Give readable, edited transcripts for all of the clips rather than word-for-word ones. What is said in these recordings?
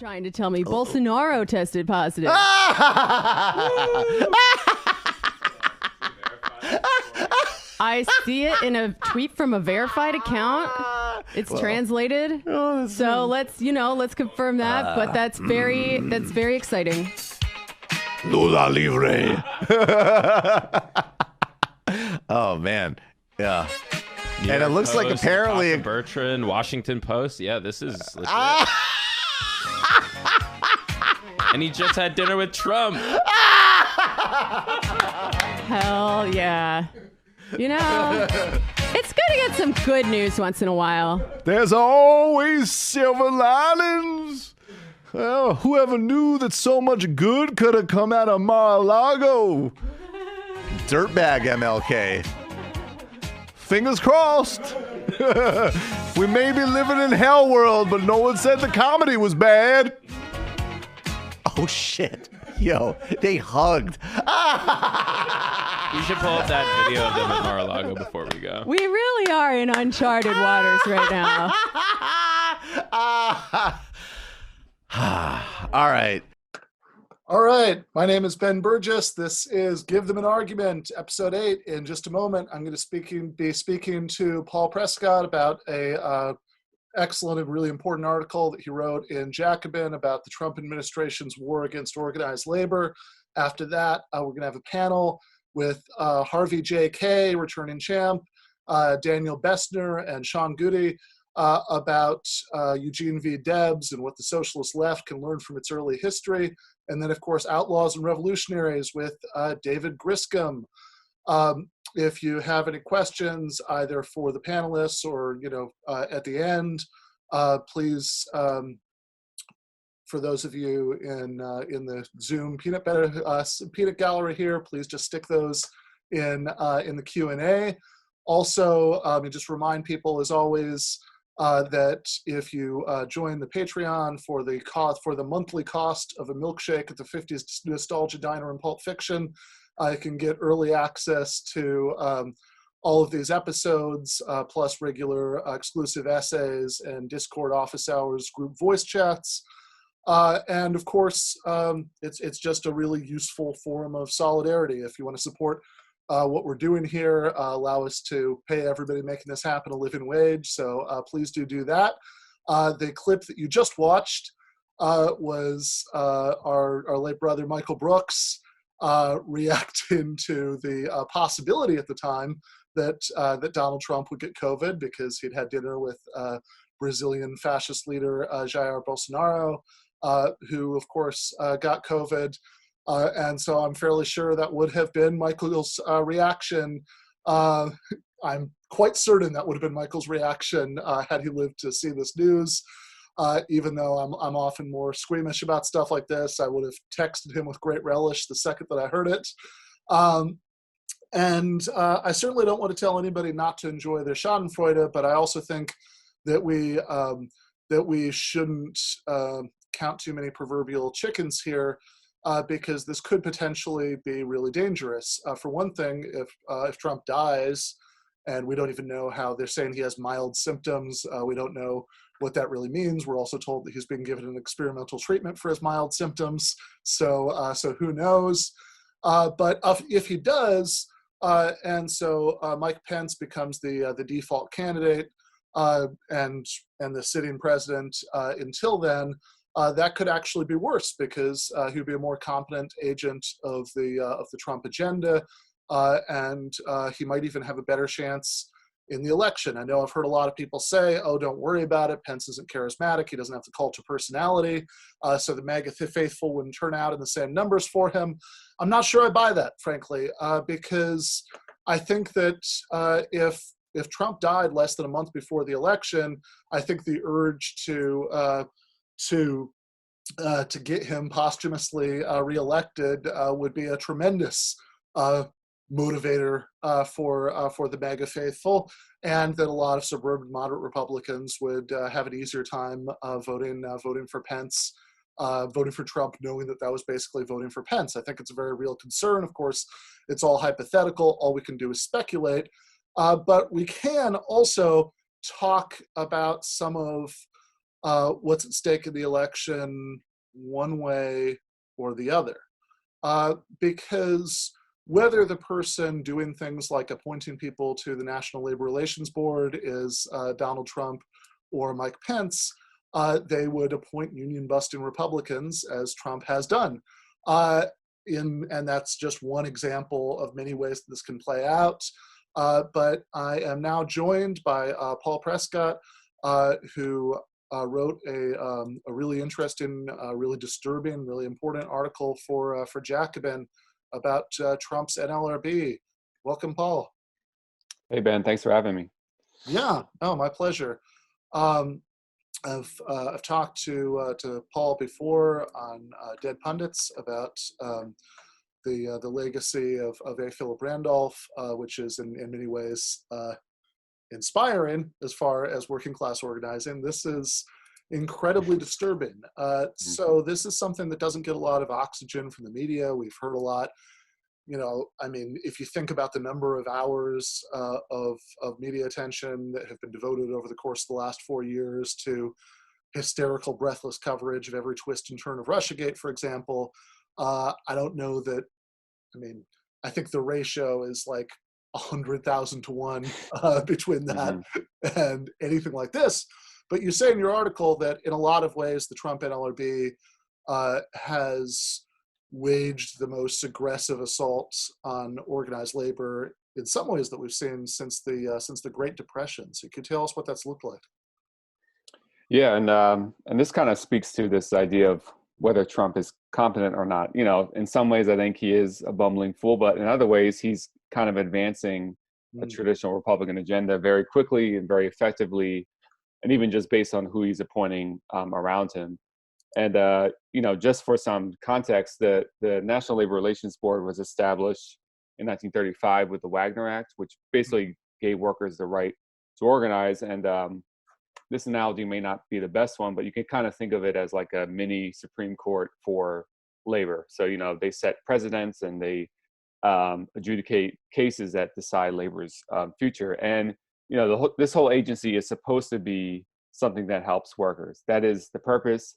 trying to tell me Bolsonaro tested positive. I see it in a tweet from a verified account. It's translated. So let's confirm that. But that's very exciting. Lula Libre. Oh man. Yeah. And it looks like apparently Bertrand, Washington Post. Yeah, this is legit. And he just had dinner with Trump. Hell yeah. You know, it's good to get some good news once in a while. There's always silver linings. Well, whoever knew that so much good could have come out of Mar-a-Lago? Dirtbag MLK. Fingers crossed. We may be living in hell world, but no one said the comedy was bad. Oh, shit. Yo, they hugged. We should pull up that video of them at Mar-a-Lago before we go. We really are in uncharted waters right now. All right. My name is Ben Burgis. This is Give Them an Argument, Episode 8. In just a moment, I'm going to be speaking to Paul Prescott about a excellent and really important article that he wrote in Jacobin about the Trump administration's war against organized labor. After that, we're going to have a panel with Harvey J.K., returning champ, Daniel Bessner, and Sean Goody about Eugene V. Debs and what the socialist left can learn from its early history. And then, of course, Outlaws and Revolutionaries with David Griscom. If you have any questions, either for the panelists or, at the end, please, for those of you in the Zoom peanut gallery here, please just stick those in the Q&A. Also, just remind people, as always, that if you join the Patreon for the monthly cost of a milkshake at the 50s Nostalgia Diner in Pulp Fiction, I can get early access to all of these episodes, plus regular exclusive essays and Discord office hours, group voice chats. And of course, it's just a really useful form of solidarity. If you want to support what we're doing here, allow us to pay everybody making this happen a living wage. So please do that. The clip that you just watched was our late brother Michael Brooks reacting to the possibility at the time that Donald Trump would get COVID because he'd had dinner with Brazilian fascist leader Jair Bolsonaro, who of course got COVID. And so I'm fairly sure that would have been Michael's reaction. I'm quite certain that would have been Michael's reaction had he lived to see this news. Even though I'm often more squeamish about stuff like this, I would have texted him with great relish the second that I heard it. And I certainly don't want to tell anybody not to enjoy their Schadenfreude, but I also think that we shouldn't count too many proverbial chickens here, because this could potentially be really dangerous. For one thing, if Trump dies, and we don't even know how they're saying he has mild symptoms, we don't know what that really means. We're also told that he's being given an experimental treatment for his mild symptoms. So who knows? But if he does, and so Mike Pence becomes the default candidate and the sitting president until then, that could actually be worse because he would be a more competent agent of the Trump agenda, and he might even have a better chance in the election. I know I've heard a lot of people say, oh, don't worry about it. Pence isn't charismatic. He doesn't have the cult of personality. So the MAGA faithful wouldn't turn out in the same numbers for him. I'm not sure I buy that, frankly, because I think that if Trump died less than a month before the election, I think the urge to get him posthumously reelected would be a tremendous motivator for the MAGA faithful, and that a lot of suburban moderate Republicans would have an easier time voting for Pence, voting for Trump, knowing that was basically voting for Pence. I think it's a very real concern. Of course, it's all hypothetical. All we can do is speculate, but we can also talk about some of what's at stake in the election one way or the other. Because whether the person doing things like appointing people to the National Labor Relations Board is Donald Trump or Mike Pence, they would appoint union-busting Republicans, as Trump has done. And that's just one example of many ways that this can play out. But I am now joined by Paul Prescott, who wrote a really interesting, really disturbing, really important article for Jacobin about Trump's NLRB. Welcome, Paul. Hey, Ben. Thanks for having me. Yeah. Oh, my pleasure. I've talked to Paul before on Dead Pundits about the legacy of A. Philip Randolph, which is in many ways inspiring as far as working class organizing. This is incredibly disturbing. So this is something that doesn't get a lot of oxygen from the media. We've heard a lot. I mean, if you think about the number of hours of media attention that have been devoted over the course of the last 4 years to hysterical, breathless coverage of every twist and turn of Russiagate, for example, I don't know that, I think the ratio is like 100,000 to 1 between that and anything like this. But you say in your article that in a lot of ways, the Trump NLRB has waged the most aggressive assaults on organized labor in some ways that we've seen since the Great Depression. So could you tell us what that's looked like? Yeah, and this kind of speaks to this idea of whether Trump is competent or not. In some ways, I think he is a bumbling fool, but in other ways, he's kind of advancing a traditional Republican agenda very quickly and very effectively, and even just based on who he's appointing around him. And, just for some context, the National Labor Relations Board was established in 1935 with the Wagner Act, which basically gave workers the right to organize. And this analogy may not be the best one, but you can kind of think of it as like a mini Supreme Court for labor. So, they set precedents and they adjudicate cases that decide labor's future. And, this whole agency is supposed to be something that helps workers. That is the purpose.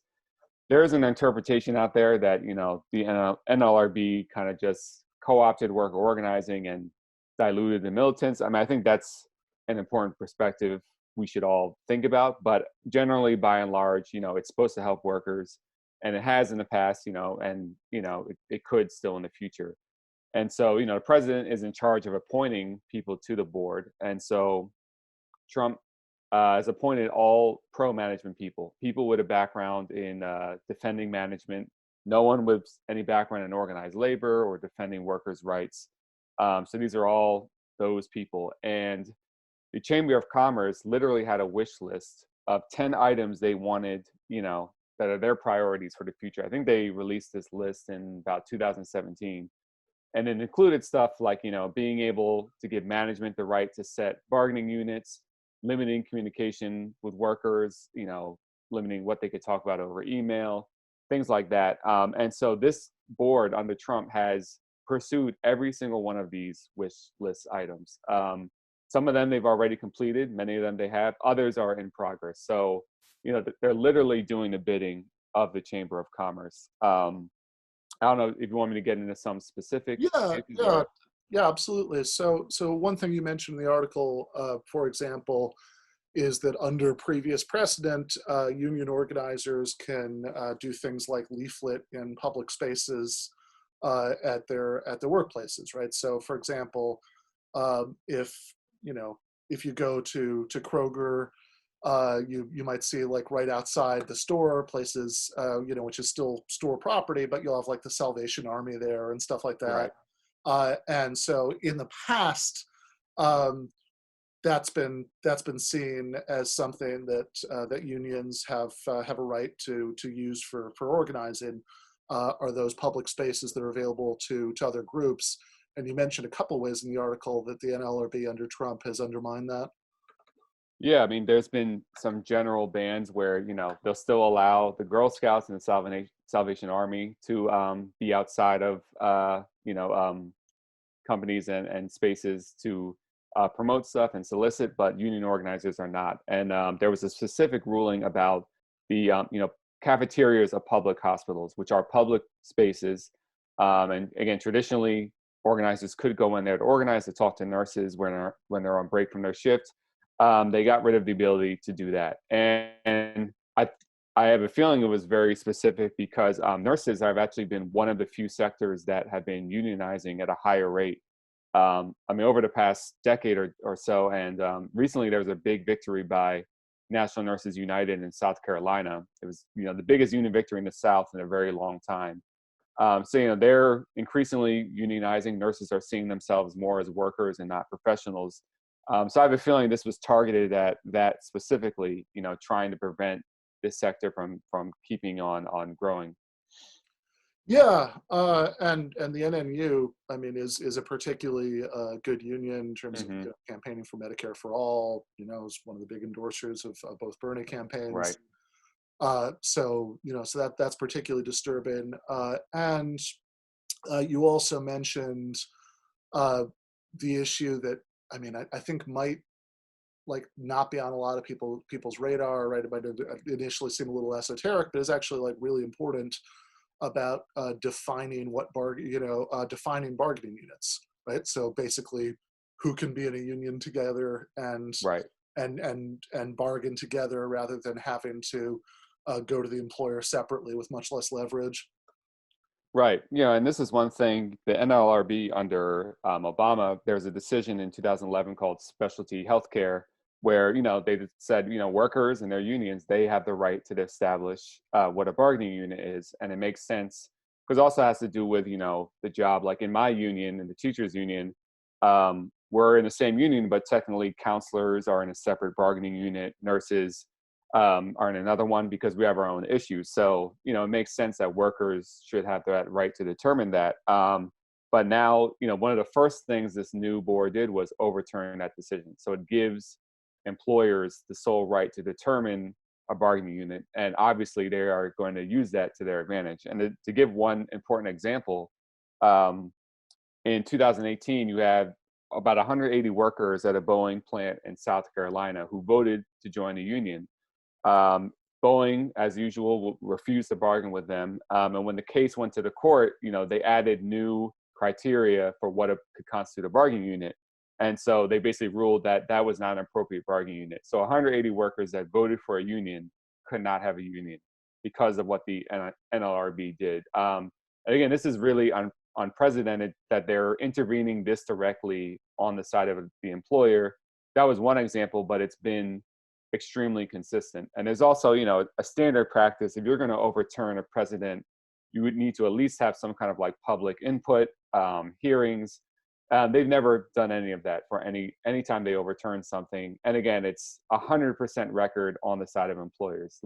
There is an interpretation out there that, the NLRB kind of just co-opted worker organizing and diluted the militants. I think that's an important perspective we should all think about. But generally, by and large, it's supposed to help workers, and it has in the past, and, it could still in the future. And so, the president is in charge of appointing people to the board. And so Trump has appointed all pro-management people with a background in defending management, no one with any background in organized labor or defending workers' rights. So these are all those people. And the Chamber of Commerce literally had a wish list of 10 items they wanted, that are their priorities for the future. I think they released this list in about 2017. And it included stuff like, being able to give management the right to set bargaining units, limiting communication with workers, limiting what they could talk about over email, things like that. And so this board under Trump has pursued every single one of these wish list items. Some of them they've already completed, many of them they have, others are in progress. So, they're literally doing the bidding of the Chamber of Commerce. I don't know if you want me to get into some specifics. Yeah, absolutely. So one thing you mentioned in the article, for example, is that under previous precedent, union organizers can do things like leaflet in public spaces at their workplaces, right? So, for example, if you go to Kroger, you might see like right outside the store places, which is still store property, but you'll have like the Salvation Army there and stuff like that. Right. And so in the past, that's been seen as something that unions have a right to use for organizing, are those public spaces that are available to other groups. And you mentioned a couple ways in the article that the NLRB under Trump has undermined that. Yeah, there's been some general bans where, they'll still allow the Girl Scouts and the Salvation Army to be outside of, companies and spaces to promote stuff and solicit, but union organizers are not. And there was a specific ruling about cafeterias of public hospitals, which are public spaces. And again, traditionally, organizers could go in there to organize, to talk to nurses when they're on break from their shift. They got rid of the ability to do that. And I have a feeling it was very specific because nurses have actually been one of the few sectors that have been unionizing at a higher rate. Over the past decade or so, and recently there was a big victory by National Nurses United in South Carolina. It was, the biggest union victory in the South in a very long time. So they're increasingly unionizing. Nurses are seeing themselves more as workers and not professionals. So I have a feeling this was targeted at that specifically, trying to prevent this sector from keeping on growing. Yeah, and the NNU, is a particularly good union in terms of campaigning for Medicare for all. Is one of the big endorsers of both Bernie campaigns. Right. So that's particularly disturbing. And you also mentioned the issue that I think might not be on a lot of people's radar, right? It might initially seem a little esoteric, but it's actually really important about defining defining bargaining units, right? So basically, who can be in a union together and right. and bargain together rather than having to go to the employer separately with much less leverage. Right. And this is one thing, the NLRB under Obama, there was a decision in 2011 called specialty healthcare, where, they said, workers and their unions, they have the right to establish what a bargaining unit is. And it makes sense because it also has to do with, the job. Like in my union, in the teachers union, we're in the same union, but technically counselors are in a separate bargaining unit. Nurses are in another one because we have our own issues. So, it makes sense that workers should have that right to determine that. But now, one of the first things this new board did was overturn that decision. So it gives employers the sole right to determine a bargaining unit. And obviously they are going to use that to their advantage. And to give one important example, in 2018, you had about 180 workers at a Boeing plant in South Carolina who voted to join the union. Boeing, as usual, refused to bargain with them. And when the case went to the court, they added new criteria for what could constitute a bargaining unit. And so they basically ruled that that was not an appropriate bargaining unit. So 180 workers that voted for a union could not have a union because of what the NLRB did. And again, this is really unprecedented that they're intervening this directly on the side of the employer. That was one example, but it's been extremely consistent. And there's also, a standard practice. If you're going to overturn a precedent, you would need to at least have some kind of public input, hearings. They've never done any of that for any time they overturn something. And again, it's 100% record on the side of employers.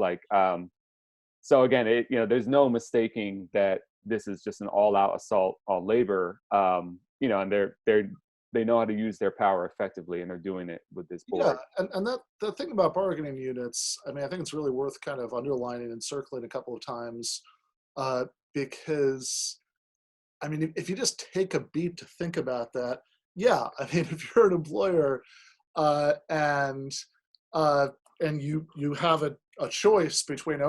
So again, there's no mistaking that this is just an all-out assault on labor. And they know how to use their power effectively, and they're doing it with this board. Yeah, and that the thing about bargaining units, I think it's really worth kind of underlining and circling a couple of times, because if you just take a beat to think about that, if you're an employer and you have a choice between,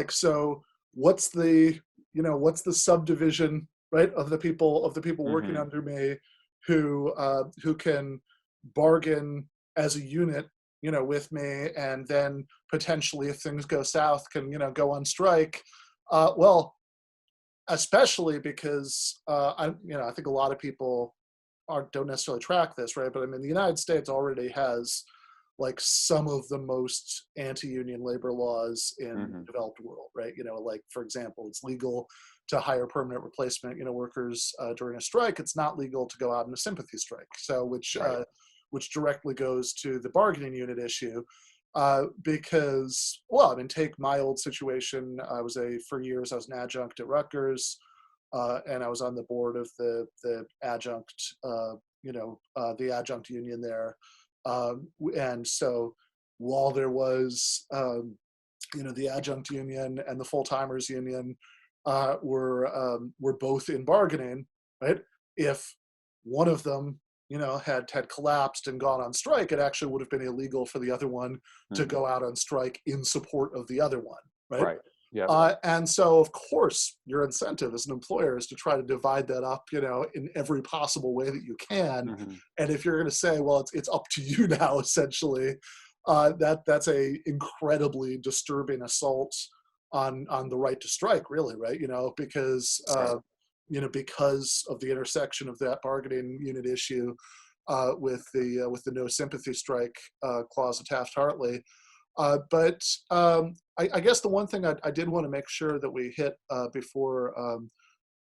so what's the subdivision, right, of the people working under me who can bargain as a unit, with me, and then potentially if things go south can, go on strike. Especially because I think a lot of people don't necessarily track this, right? But the United States already has some of the most anti-union labor laws in the developed world, right? For example, it's legal to hire permanent replacement, workers during a strike. It's not legal to go out in a sympathy strike. So which directly goes to the bargaining unit issue. Because, take my old situation. For years, I was an adjunct at Rutgers, and I was on the board of the adjunct, the adjunct union there. And so while there was, the adjunct union and the full-timers union were both in bargaining, right? If one of them had collapsed and gone on strike, it actually would have been illegal for the other one to go out on strike in support of the other one, right? Right. Yeah. And so, of course, your incentive as an employer is to try to divide that up, in every possible way that you can. And if you're going to say, well, it's up to you now, essentially, that's a incredibly disturbing assault on the right to strike, really, right? Because because of the intersection of that bargaining unit issue with the no sympathy strike clause of Taft-Hartley. But I guess the one thing I did want to make sure that we hit before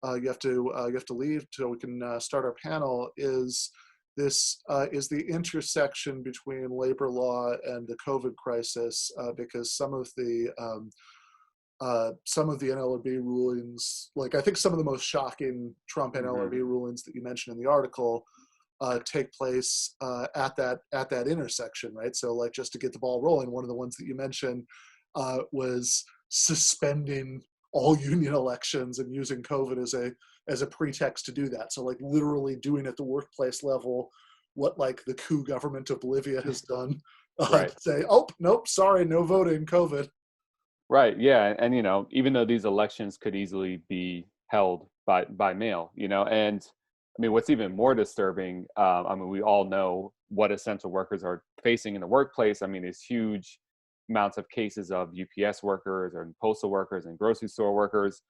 you have to leave so we can start our panel is the intersection between labor law and the COVID crisis, because some of the NLRB rulings, like I think some of the most shocking Trump NLRB rulings that you mentioned in the article, take place at that intersection, right? So, like, just to get the ball rolling, one of the ones that you mentioned was suspending all union elections and using COVID as a pretext to do that. So, like, literally doing at the workplace level what, like, the coup government of Bolivia has done. Right. Say, oh, nope, sorry, no voting, COVID. Right. Yeah. And, even though these elections could easily be held by mail, and I mean, what's even more disturbing, we all know what essential workers are facing in the workplace. I mean, there's huge amounts of cases of UPS workers and postal workers and grocery store workers.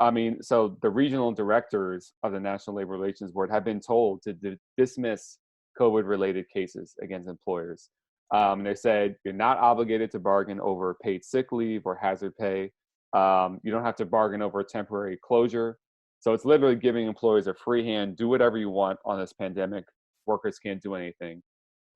I mean, so the regional directors of the National Labor Relations Board have been told to dismiss COVID-related cases against employers. They said you're not obligated to bargain over paid sick leave or hazard pay. You don't have to bargain over a temporary closure. So it's literally giving employers a free hand, do whatever you want on this pandemic. Workers can't do anything.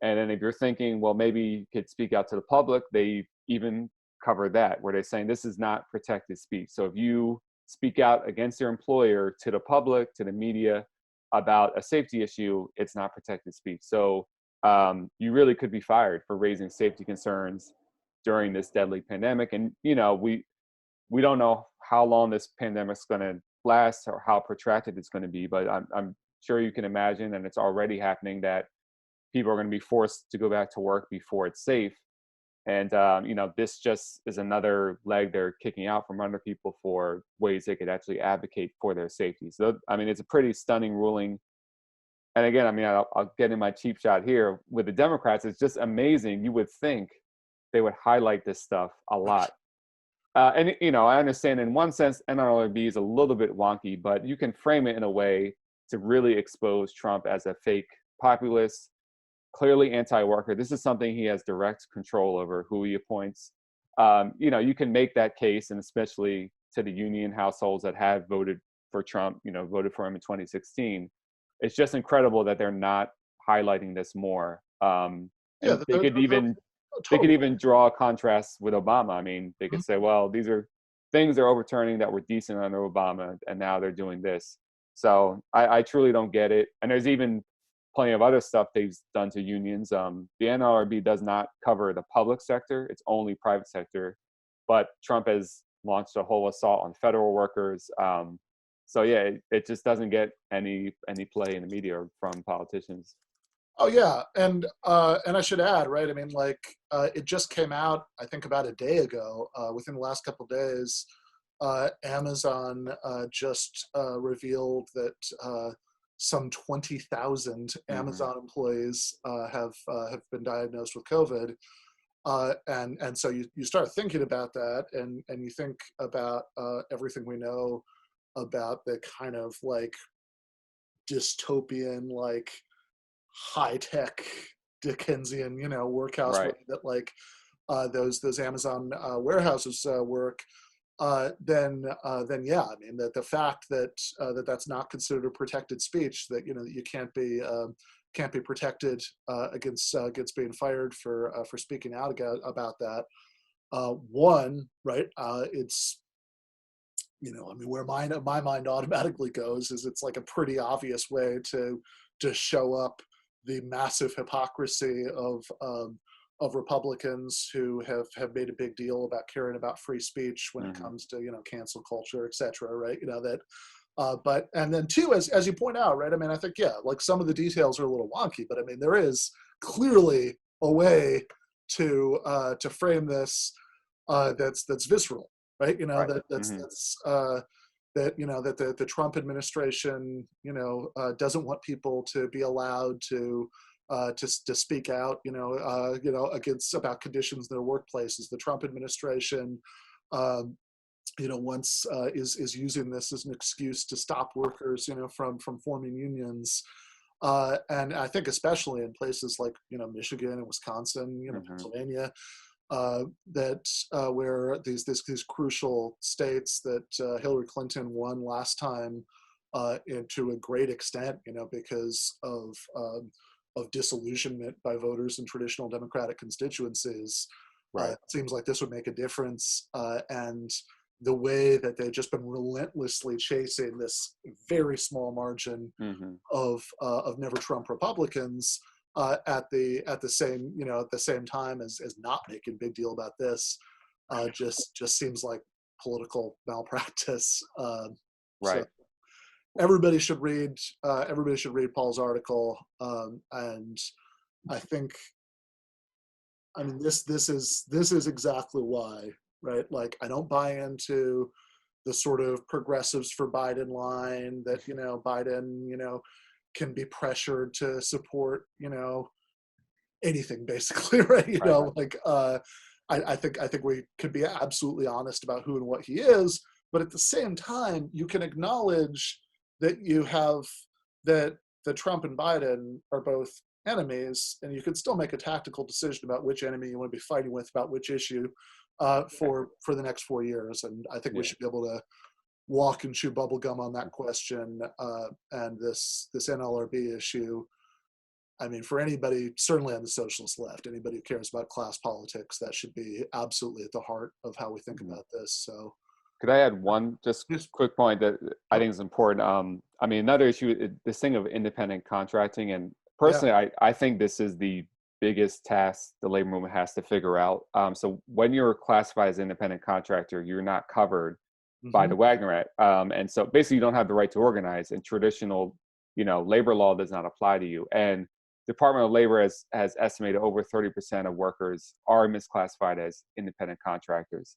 And then if you're thinking, well, maybe you could speak out to the public, they even cover that, where they're saying this is not protected speech. So if you speak out against your employer to the public, to the media about a safety issue, it's not protected speech. So you really could be fired for raising safety concerns during this deadly pandemic. And, we don't know how long this pandemic's going to last or how protracted it's going to be, but I'm sure you can imagine, and it's already happening, that people are going to be forced to go back to work before it's safe. And this just is another leg they're kicking out from under people for ways they could actually advocate for their safety. So I mean, it's a pretty stunning ruling. And again, I mean, I'll get in my cheap shot here with the Democrats. It's just amazing. You would think they would highlight this stuff a lot. And I understand in one sense, NLRB is a little bit wonky, but you can frame it in a way to really expose Trump as a fake populist, clearly anti-worker. This is something he has direct control over, who he appoints. You can make that case, and especially to the union households that have voted for Trump, voted for him in 2016. It's just incredible that they're not highlighting this more. They could even draw a contrast with Obama. I mean, they could say, well, these are things they're overturning that were decent under Obama, and now they're doing this. So I truly don't get it. And there's even plenty of other stuff they've done to unions. The NLRB does not cover the public sector. It's only private sector. But Trump has launched a whole assault on federal workers. So yeah, it just doesn't get any play in the media from politicians. Oh yeah, and I should add, right? I mean, like, it just came out, I think, about a day ago. Within the last couple of days, Amazon just revealed that some 20,000 Amazon employees have been diagnosed with COVID, and so you start thinking about that, and you think about everything we know about the kind of like dystopian, like high-tech Dickensian, workhouse way that like those Amazon warehouses work. Then yeah, I mean, that the fact that that's not considered a protected speech, that that you can't be protected against being fired for speaking out about that. One, right? It's I mean, where my mind automatically goes is it's like a pretty obvious way to show up the massive hypocrisy of Republicans who have made a big deal about caring about free speech when it comes to cancel culture, et cetera, right? That But and then two, as you point out, right? I mean, I think like some of the details are a little wonky, but I mean, there is clearly a way to frame this that's visceral, right? Right. That the Trump administration doesn't want people to be allowed to speak out against about conditions in their workplaces. The Trump administration once is using this as an excuse to stop workers from forming unions. And I think especially in places like Michigan and Wisconsin, Pennsylvania, where these crucial states that Hillary Clinton won last time, to a great extent, because of disillusionment by voters in traditional Democratic constituencies. Right. It seems like this would make a difference, and the way that they've just been relentlessly chasing this very small margin of never Trump Republicans at the same time as not making a big deal about this just seems like political malpractice. Right. So everybody should read Paul's article, and I think, I mean, this is exactly why. Right, like I don't buy into the sort of progressives for Biden line that Biden can be pressured to support anything basically, right? I think we could be absolutely honest about who and what he is, but at the same time, you can acknowledge that that Trump and Biden are both enemies, and you can still make a tactical decision about which enemy you want to be fighting with about which issue. For the next 4 years, and I think we should be able to walk and chew bubblegum on that question, and this NLRB issue. I mean, for anybody, certainly on the socialist left, anybody who cares about class politics, that should be absolutely at the heart of how we think about this. So, could I add one just quick point that I think is important? I mean, another issue, this thing of independent contracting, and personally, I think this is the biggest task the labor movement has to figure out. So when you're classified as an independent contractor, you're not covered by the Wagner Act. And so basically you don't have the right to organize, and traditional, labor law does not apply to you. And Department of Labor has estimated over 30% of workers are misclassified as independent contractors.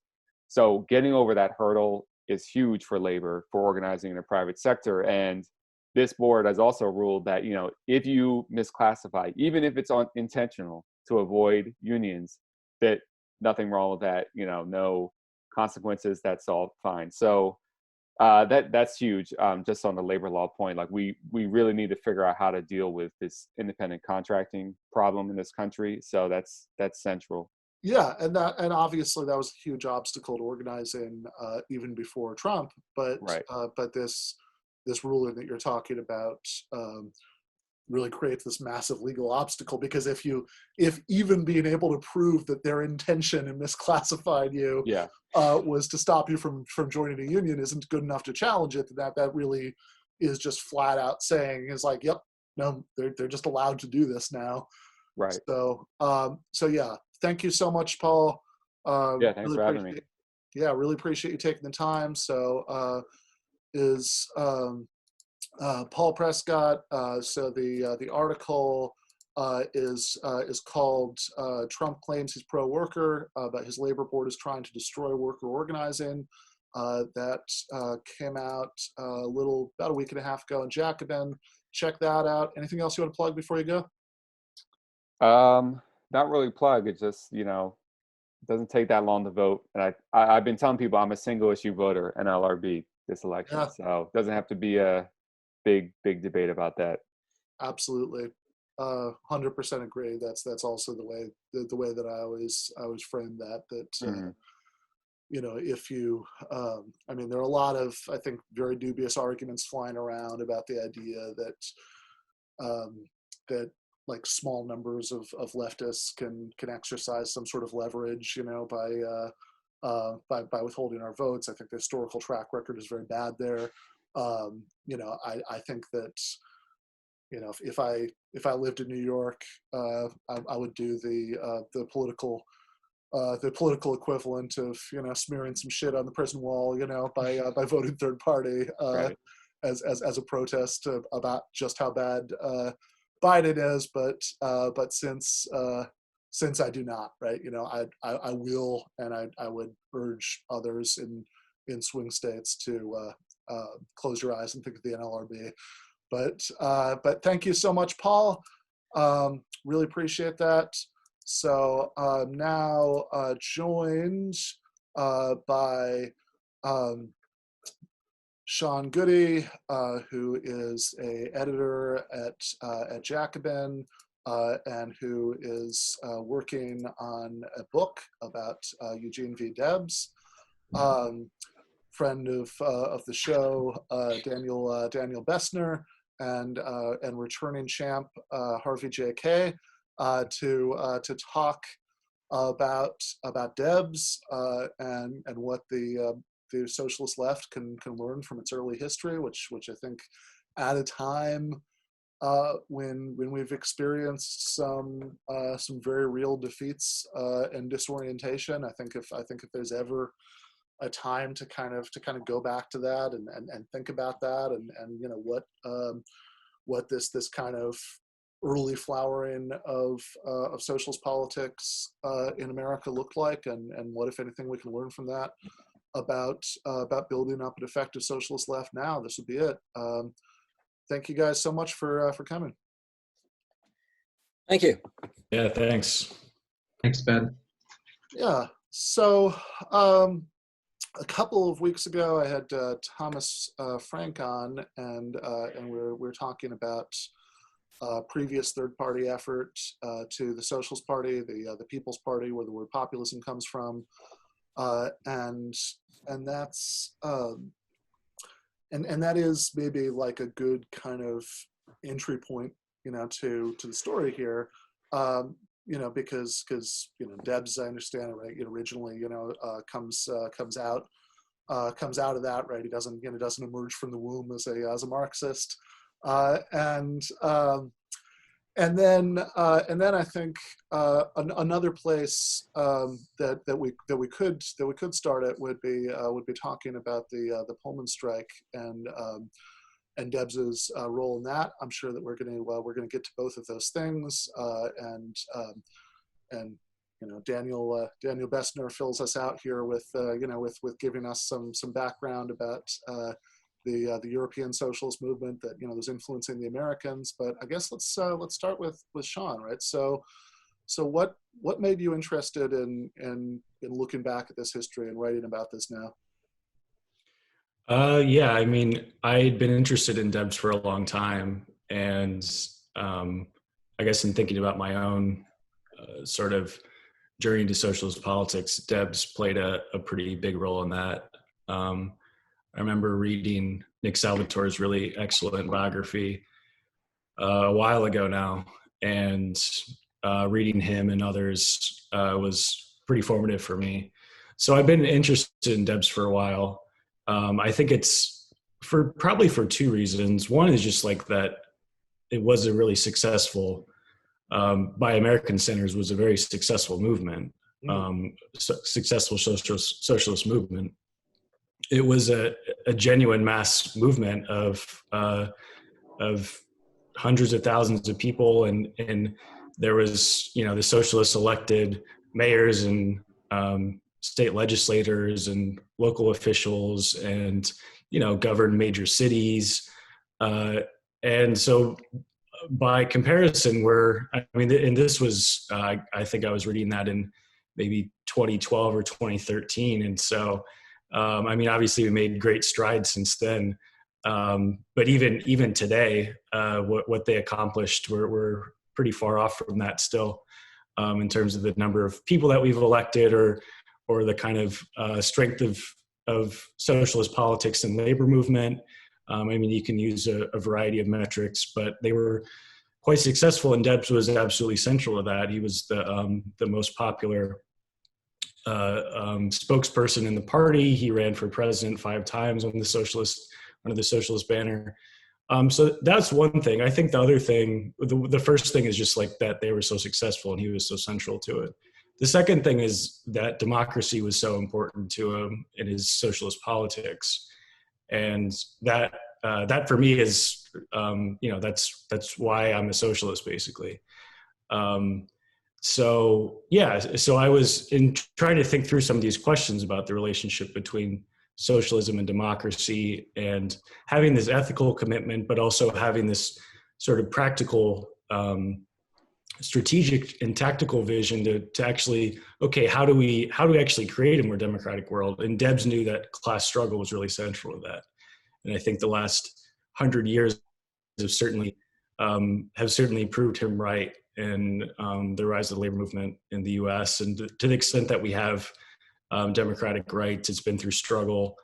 So getting over that hurdle is huge for labor, for organizing in the private sector. And this board has also ruled that, if you misclassify, even if it's intentional to avoid unions, that nothing wrong with that, no consequences, that's all fine. So that's huge. Just on the labor law point, like we really need to figure out how to deal with this independent contracting problem in this country. So that's central. Yeah, and obviously that was a huge obstacle to organizing even before Trump. But this ruling that you're talking about really creates this massive legal obstacle, because if even being able to prove that their intention in misclassifying you was to stop you from joining a union isn't good enough to challenge it, that really is just flat out saying is like, yep, no, they're just allowed to do this now. Right. So yeah, thank you so much, Paul. Thanks really for having me. Yeah, really appreciate you taking the time. So Paul Prescott. So the article is called "Trump Claims He's Pro-Worker, but His Labor Board is Trying to Destroy Worker Organizing." That came out about a week and a half ago in Jacobin. Check that out. Anything else you want to plug before you go? Not really plug. It's just, it doesn't take that long to vote. And I've been telling people I'm a single issue voter, NLRB, this election. Yeah. So it doesn't have to be a big debate about that. Absolutely. 100% agree. That's also the way that I always frame that if you, there are a lot of, I think, very dubious arguments flying around about the idea that like small numbers of leftists can exercise some sort of leverage, by withholding our votes. I think the historical track record is very bad there. I think that, if I lived in New York, I would do the political equivalent of, smearing some shit on the prison wall, by voting third party. Right. as a protest about just how bad Biden is, but since I do not, right? I will, and I would urge others in swing states to close your eyes and think of the NLRB. But thank you so much, Paul. Really appreciate that. So now joined by Sean Goody, who is a editor at Jacobin, and who is working on a book about Eugene V. Debs. Friend of the show, Daniel Bessner, and returning champ Harvey J.K. to talk about Debs and what the socialist left can learn from its early history, which I think at a time when we've experienced some very real defeats and disorientation. I think if there's ever a time to kind of go back to that and think about that and what this kind of early flowering of socialist politics in America looked like, and what, if anything, we can learn from that about building up an effective socialist left now. This would be it. Thank you guys so much for coming. Thank you. Yeah, thanks. Thanks, Ben. Yeah. So a couple of weeks ago, I had Thomas Frank on, and we're talking about previous third-party effort to the Socialist Party, the People's Party, where the word populism comes from, and that's and that is maybe like a good kind of entry point, to the story here. Because Debs, I understand it, right? Originally, comes out of that, right? He doesn't emerge from the womb as a Marxist, and then I think another place that we could start at would be talking about the Pullman strike and Debs's role in that. I'm sure that we're going to get to both of those things, and Daniel Bessner fills us out here with giving us some background about the European socialist movement that was influencing the Americans. But I guess let's start with Sean, right? So what made you interested in looking back at this history and writing about this now? Yeah, I mean, I'd been interested in Debs for a long time, and I guess in thinking about my own sort of journey to socialist politics, Debs played a pretty big role in that. I remember reading Nick Salvatore's really excellent biography a while ago now, and reading him and others was pretty formative for me. So I've been interested in Debs for a while. I think it's probably for two reasons. One is just like that it was a really successful, by American standards, was a very successful movement, successful socialist movement. It was a genuine mass movement of hundreds of thousands of people, and there was, the socialists elected mayors and state legislators and local officials, and governed major cities, and so by comparison, and this was I think I was reading that in maybe 2012 or 2013, and so obviously we made great strides since then, but even today, what they accomplished, we're pretty far off from that still, in terms of the number of people that we've elected, or the kind of strength of socialist politics and labor movement. You can use a variety of metrics, but they were quite successful, and Debs was absolutely central to that. He was the most popular spokesperson in the party. He ran for president 5 times under the socialist banner. So that's one thing. I think the other thing, the first thing is just like that they were so successful and he was so central to it. The second thing is that democracy was so important to him in his socialist politics. And that that for me is, that's why I'm a socialist, basically. So I was trying to think through some of these questions about the relationship between socialism and democracy, and having this ethical commitment, but also having this sort of practical, strategic and tactical vision to actually, okay, how do we actually create a more democratic world? And Debs knew that class struggle was really central to that. And I think the last 100 years have certainly proved him right in the rise of the labor movement in the U.S. And to the extent that we have democratic rights, it's been through struggle.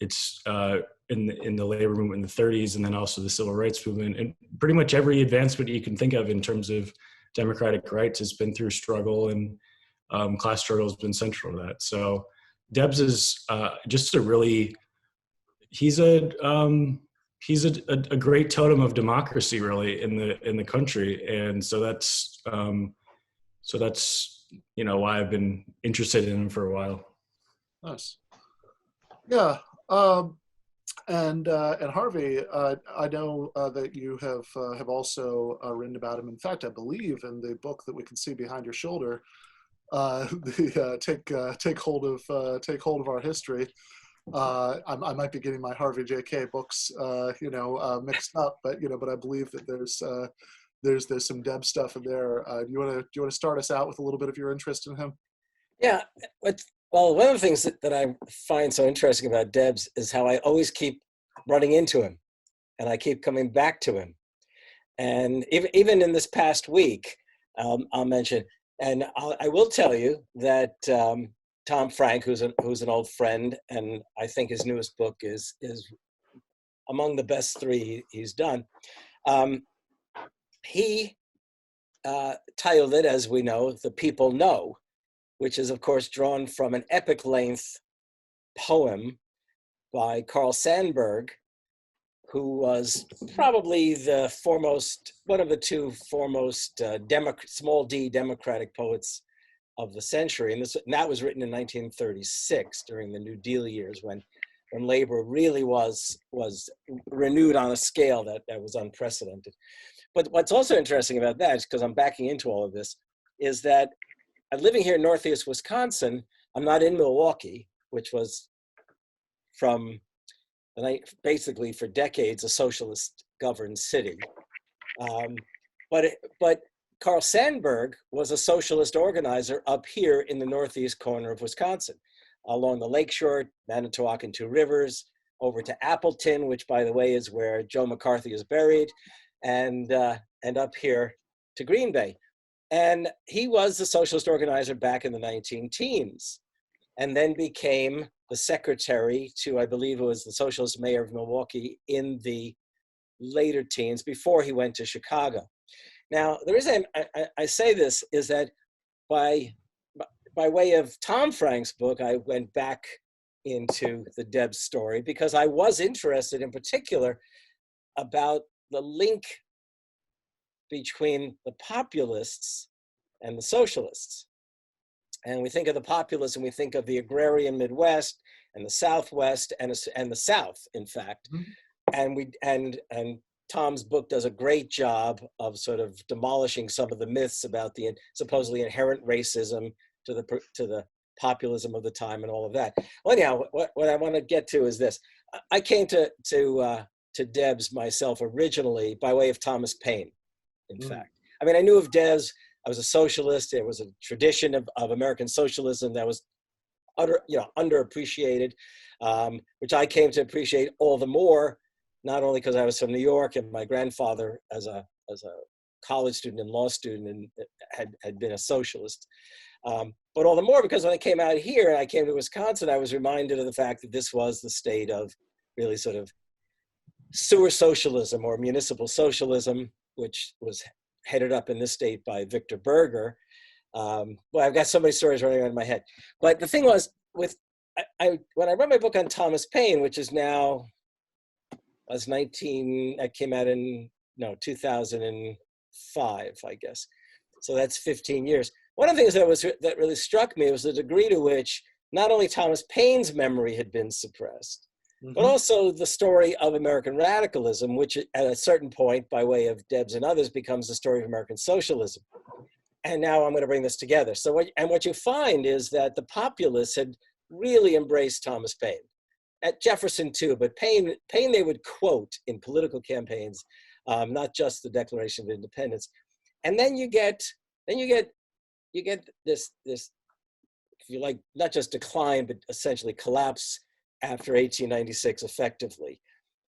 It's in the labor movement in the 30s, and then also the civil rights movement, and pretty much every advancement you can think of in terms of democratic rights has been through struggle, and class struggle has been central to that. So Debs is just he's a great totem of democracy, really, in the country, and so that's why I've been interested in him for a while. Nice. Yeah. And Harvey, I know that you have also written about him. In fact, I believe in the book that we can see behind your shoulder, take hold of our history. I might be getting my Harvey J.K. books, mixed up, but I believe that there's some Debs stuff in there. Do you want to start us out with a little bit of your interest in him? Yeah. Well, one of the things that I find so interesting about Debs is how I always keep running into him, and I keep coming back to him. And even in this past week, I'll mention, and I will tell you that Tom Frank, who's an old friend, and I think his newest book is among the best three he's done. He titled it, as we know, "The People Know," which is, of course, drawn from an epic-length poem by Carl Sandburg, who was probably one of the two foremost small d democratic poets of the century. And that was written in 1936 during the New Deal years, when labor really was renewed on a scale that was unprecedented. But what's also interesting about that, is because I'm backing into all of this, is that living here in Northeast Wisconsin, I'm not in Milwaukee, which was basically for decades a socialist governed city. But Carl Sandburg was a socialist organizer up here in the northeast corner of Wisconsin, along the lakeshore, Manitowoc and Two Rivers, over to Appleton, which, by the way, is where Joe McCarthy is buried, and up here to Green Bay. And he was a socialist organizer back in the 19-teens, and then became the secretary to, I believe it was the socialist mayor of Milwaukee in the later teens, before he went to Chicago. Now, the reason I say this is that by way of Tom Frank's book, I went back into the Debs story because I was interested in particular about the link between the populists and the socialists. And we think of the populists and we think of the agrarian Midwest and the Southwest and the South, in fact. Mm-hmm. And Tom's book does a great job of sort of demolishing some of the myths about the supposedly inherent racism to the populism of the time and all of that. Well, anyhow, what I want to get to is this. I came to Debs myself originally by way of Thomas Paine, in fact. I mean, I knew of Debs. I was a socialist. There was a tradition of American socialism that was underappreciated, which I came to appreciate all the more, not only because I was from New York and my grandfather, as a college student and law student, and had been a socialist, but all the more because when I came out here and I came to Wisconsin, I was reminded of the fact that this was the state of really sort of sewer socialism or municipal socialism, which was headed up in this state by Victor Berger. Well, I've got so many stories running around in my head. But the thing was, when I read my book on Thomas Paine, which is now, it came out in 2005, I guess. So that's 15 years. One of the things that really struck me was the degree to which not only Thomas Paine's memory had been suppressed, but also the story of American radicalism, which at a certain point, by way of Debs and others, becomes the story of American socialism. And now I'm going to bring this together. So what you find is that the populists had really embraced Thomas Paine. At Jefferson too, but Paine they would quote in political campaigns, not just the Declaration of Independence. And then you get this, if you like, not just decline, but essentially collapse after 1896 effectively.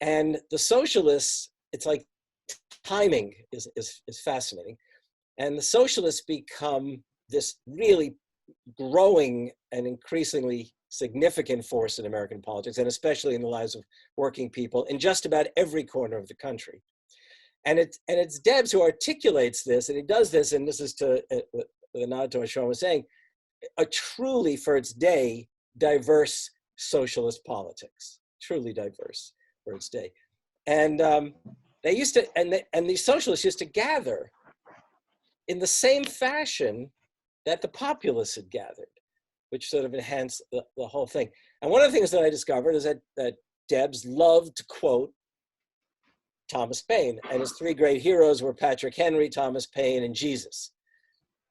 And the socialists, it's like timing is fascinating. And the socialists become this really growing and increasingly significant force in American politics, and especially in the lives of working people in just about every corner of the country. And it's Debs who articulates this, and he does this, and this is with a nod to what Sean was saying, a truly, for its day, diverse socialist politics, truly diverse for its day. And they used to, and these socialists used to gather in the same fashion that the populists had gathered, which sort of enhanced the whole thing. And one of the things that I discovered is that Debs loved to quote Thomas Paine, and his three great heroes were Patrick Henry, Thomas Paine, and Jesus.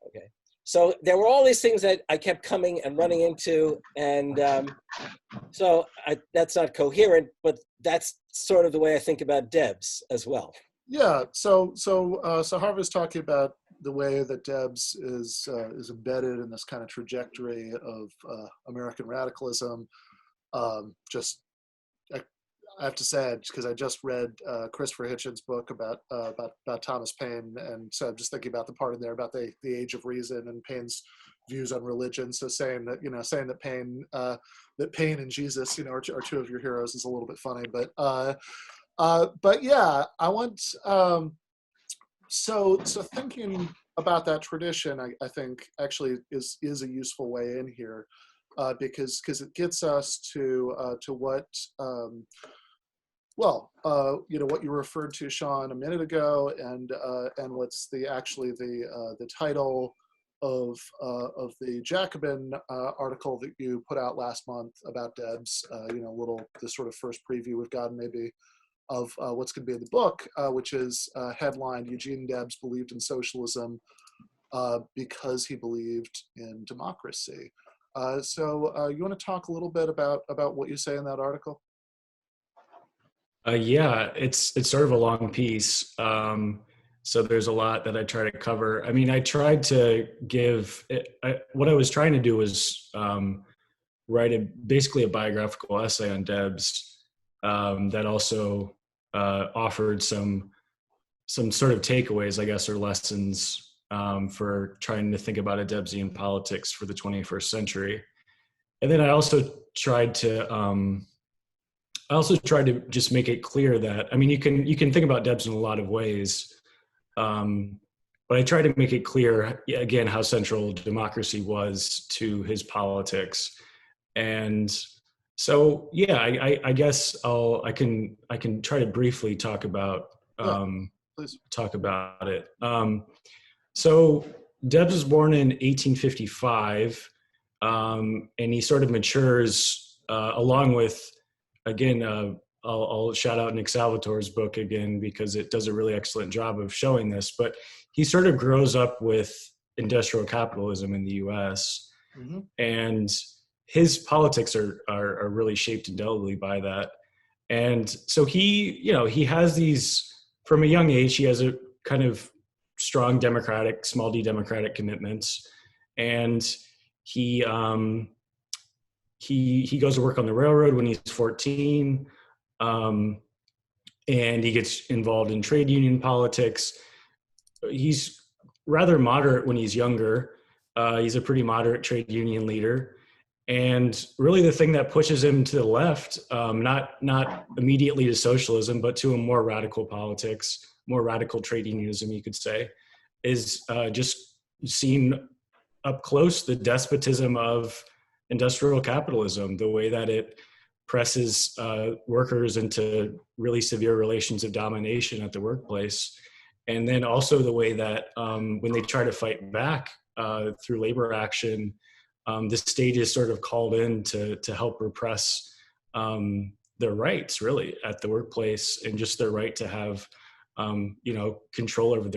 Okay, so there were all these things that I kept coming and running into, and that's not coherent, but that's sort of the way I think about Debs as well. Yeah. So Harvey's talking about the way that Debs is embedded in this kind of trajectory of American radicalism. I have to say, because I just read Christopher Hitchens' book about Thomas Paine, and so I'm just thinking about the part in there about the Age of Reason and Paine's views on religion. So saying that Paine and Jesus, are two of your heroes is a little bit funny, but yeah, I want so thinking about that tradition, I think actually is a useful way in here, because it gets us to what what you referred to, Sean, a minute ago, and what's the title of the Jacobin article that you put out last month about Debs. The sort of first preview we've gotten maybe of what's going to be in the book, which is headlined "Eugene Debs believed in socialism because he believed in democracy." So you want to talk a little bit about what you say in that article? Yeah, it's sort of a long piece. So there's a lot that I try to cover. I mean, I tried to give what I was trying to do was write basically a biographical essay on Debs that also offered some sort of takeaways, I guess, or lessons for trying to think about a Debsian politics for the 21st century. And then I also tried to just make it clear that, I mean, you can think about Debs in a lot of ways, but I try to make it clear again how central democracy was to his politics. And so, yeah, I guess I can try to briefly talk about it. So Debs was born in 1855, and he sort of matures along with, again, I'll shout out Nick Salvatore's book again, because it does a really excellent job of showing this, but he sort of grows up with industrial capitalism in the US, and his politics are really shaped indelibly by that. And so he has these, from a young age, he has a kind of strong democratic, small d democratic commitments. And he goes to work on the railroad when he's 14. And he gets involved in trade union politics. He's rather moderate when he's younger. He's a pretty moderate trade union leader. And really the thing that pushes him to the left, not immediately to socialism, but to a more radical politics, more radical trade unionism, you could say, is just seeing up close the despotism of industrial capitalism, the way that it presses workers into really severe relations of domination at the workplace. And then also the way that when they try to fight back through labor action, the state is sort of called in to help repress their rights really at the workplace, and just their right to have control over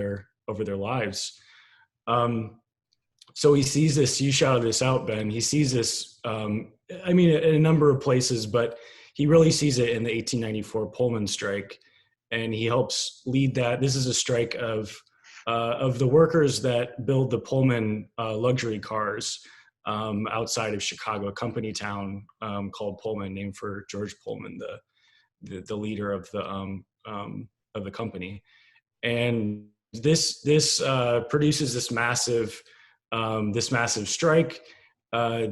their lives. So he sees this. You shouted this out, Ben. He sees this. In a number of places, but he really sees it in the 1894 Pullman strike, and he helps lead that. This is a strike of the workers that build the Pullman luxury cars outside of Chicago, a company town called Pullman, named for George Pullman, the leader of the company. And this produces this massive strike.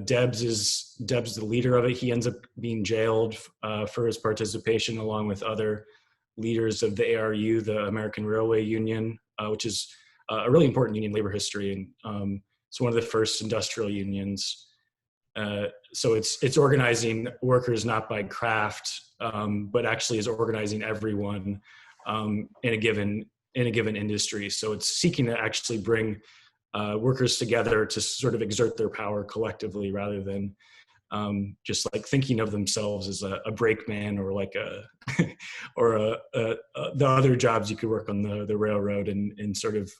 Debs is the leader of it. He ends up being jailed for his participation, along with other leaders of the ARU, the American Railway Union, which is a really important union in labor history, and it's one of the first industrial unions. So it's organizing workers not by craft, but actually is organizing everyone in a given industry. So it's seeking to actually bring workers together to sort of exert their power collectively, rather than just like thinking of themselves as a brakeman, or like the other jobs you could work on the railroad, and sort of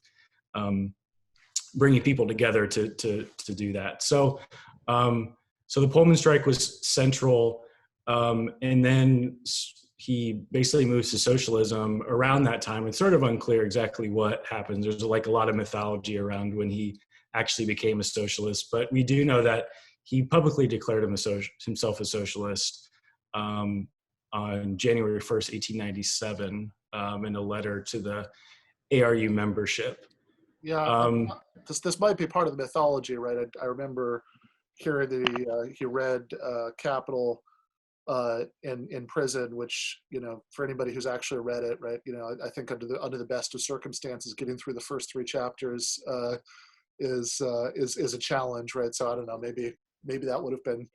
bringing people together to do that. So the Pullman strike was central, and then he basically moves to socialism around that time. It's sort of unclear exactly what happens. There's like a lot of mythology around when he actually became a socialist, but we do know that he publicly declared himself a socialist on January 1st, 1897, in a letter to the ARU membership. Yeah, this might be part of the mythology, right? I remember hearing that he read Capital in prison, which, for anybody who's actually read it, right, I think under the best of circumstances, getting through the first 3 chapters is a challenge, right? So I don't know, maybe that would have been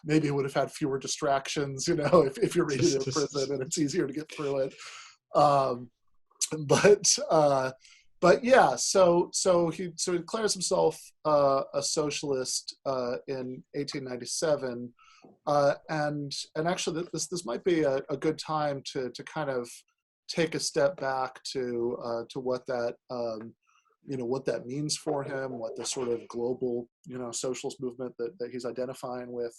maybe it would have had fewer distractions, if you're reading it in prison and it's easier to get through it. But yeah, so he declares himself a socialist in 1897. And actually, this might be a good time to kind of take a step back to what that what that means for him, what the sort of global socialist movement that he's identifying with